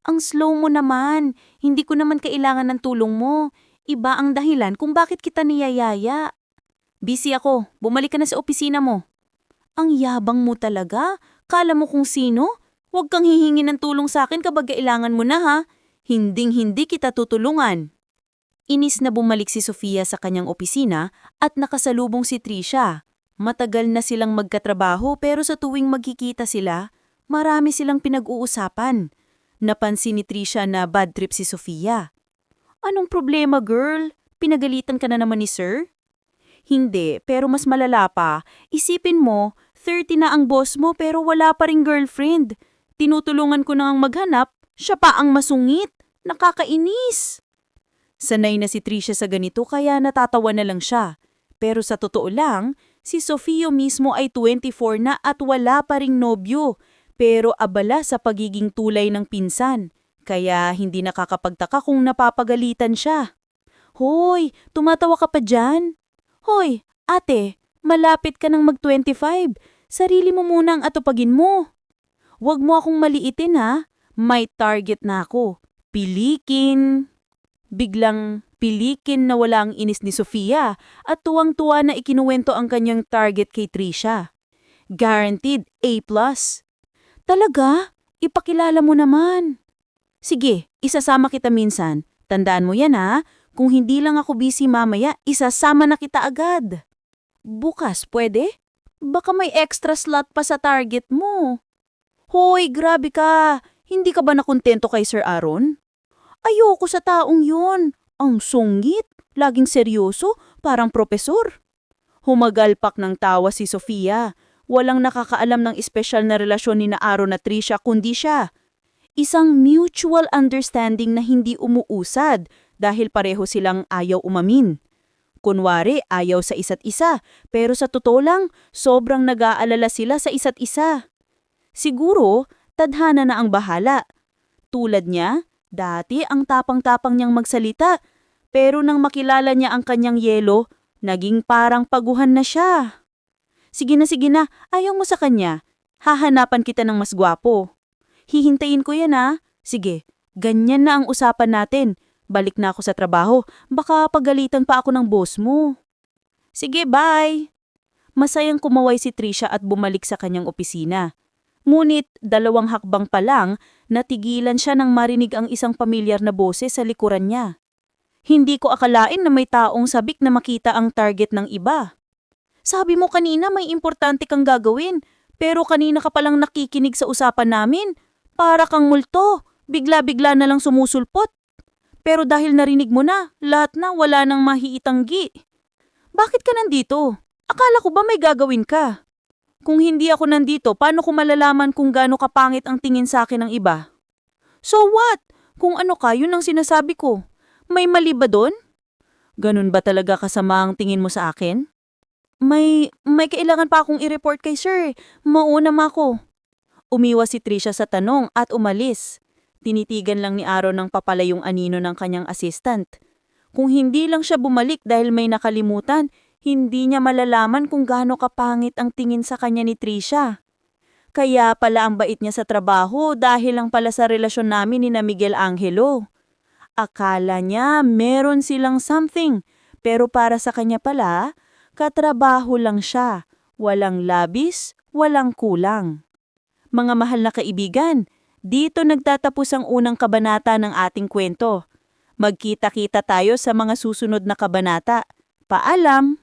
Ang slow mo naman. Hindi ko naman kailangan ng tulong mo. Iba ang dahilan kung bakit kita niyayaya. Busy ako. Bumalik ka na sa opisina mo. Ang yabang mo talaga. Kala mo kung sino? Huwag kang hihingi ng tulong sa akin kapag kailangan mo na ha. Hinding-hindi kita tutulungan. Inis na bumalik si Sofia sa kanyang opisina at nakasalubong si Trisha. Matagal na silang magkatrabaho pero sa tuwing magkikita sila, marami silang pinag-uusapan. Napansin ni Trisha na bad trip si Sofia. Anong problema, girl? Pinagalitan ka na naman ni sir? Hindi, pero mas malala pa. Isipin mo, 30 na ang boss mo pero wala pa ring girlfriend. Tinutulungan ko na ang maghanap, siya pa ang masungit. Nakakainis. Sanay na si Trisha sa ganito kaya natatawa na lang siya. Pero sa totoo lang, si Sofia mismo ay 24 na at wala pa ring nobyo. Pero abala sa pagiging tulay ng pinsan, kaya hindi nakakapagtaka kung napapagalitan siya. Hoy, tumatawa ka pa dyan? Hoy, ate, malapit ka nang mag-25. Sarili mo muna ang atupagin mo. Huwag mo akong maliitin ha, may target na ako. Pilikin. Biglang pilikin na wala ang inis ni Sofia at tuwang-tuwa na ikinuwento ang kanyang target kay Trisha. Guaranteed A+. Talaga? Ipakilala mo naman. Sige, isasama kita minsan. Tandaan mo yan ha. Kung hindi lang ako busy mamaya, isasama na kita agad. Bukas, pwede? Baka may extra slot pa sa target mo. Hoy, grabe ka. Hindi ka ba nakontento kay Sir Aaron? Ayoko sa taong yun. Ang sungit, laging seryoso, parang propesor. Humagalpak ng tawa si Sofia. Walang nakakaalam ng espesyal na relasyon ni Aaron at Trisha kundi siya. Isang mutual understanding na hindi umuusad dahil pareho silang ayaw umamin. Kunwari, ayaw sa isa't isa, pero sa totoo lang, sobrang nag-aalala sila sa isa't isa. Siguro, tadhana na ang bahala. Tulad niya, dati ang tapang-tapang niyang magsalita, pero nang makilala niya ang kanyang yelo, naging parang paguhan na siya. Sige na, ayaw mo sa kanya. Hahanapan kita ng mas gwapo. Hihintayin ko yan ha. Sige, ganyan na ang usapan natin. Balik na ako sa trabaho, baka pagalitan pa ako ng boss mo. Sige, bye! Masayang kumaway si Trisha at bumalik sa kanyang opisina. Ngunit 2 hakbang pa lang, natigilan siya nang marinig ang isang pamilyar na boses sa likuran niya. Hindi ko akalain na may taong sabik na makita ang target ng iba. Sabi mo kanina may importante kang gagawin, pero kanina ka palang nakikinig sa usapan namin. Para kang multo, bigla-bigla na lang sumusulpot. Pero dahil narinig mo na, lahat na wala nang mahiitanggi. Bakit ka nandito? Akala ko ba may gagawin ka? Kung hindi ako nandito, paano ko malalaman kung gaano kapangit ang tingin sa akin ng iba? So what? Kung ano ka, yun ang sinasabi ko. May mali ba doon? Ganun ba talaga kasama ang tingin mo sa akin? May kailangan pa akong i-report kay sir. Mauna ma ako. Umiwas si Trisha sa tanong at umalis. Tinitigan lang ni Aaron ng papalayong anino ng kanyang assistant. Kung hindi lang siya bumalik dahil may nakalimutan, hindi niya malalaman kung gaano kapangit ang tingin sa kanya ni Trisha. Kaya pala ang bait niya sa trabaho dahil lang pala sa relasyon namin ni na Miguel Angelo. Akala niya meron silang something, pero para sa kanya pala, katrabaho lang siya, walang labis, walang kulang. Mga mahal na kaibigan, dito nagtatapos ang unang kabanata ng ating kwento. Magkita-kita tayo sa mga susunod na kabanata. Paalam!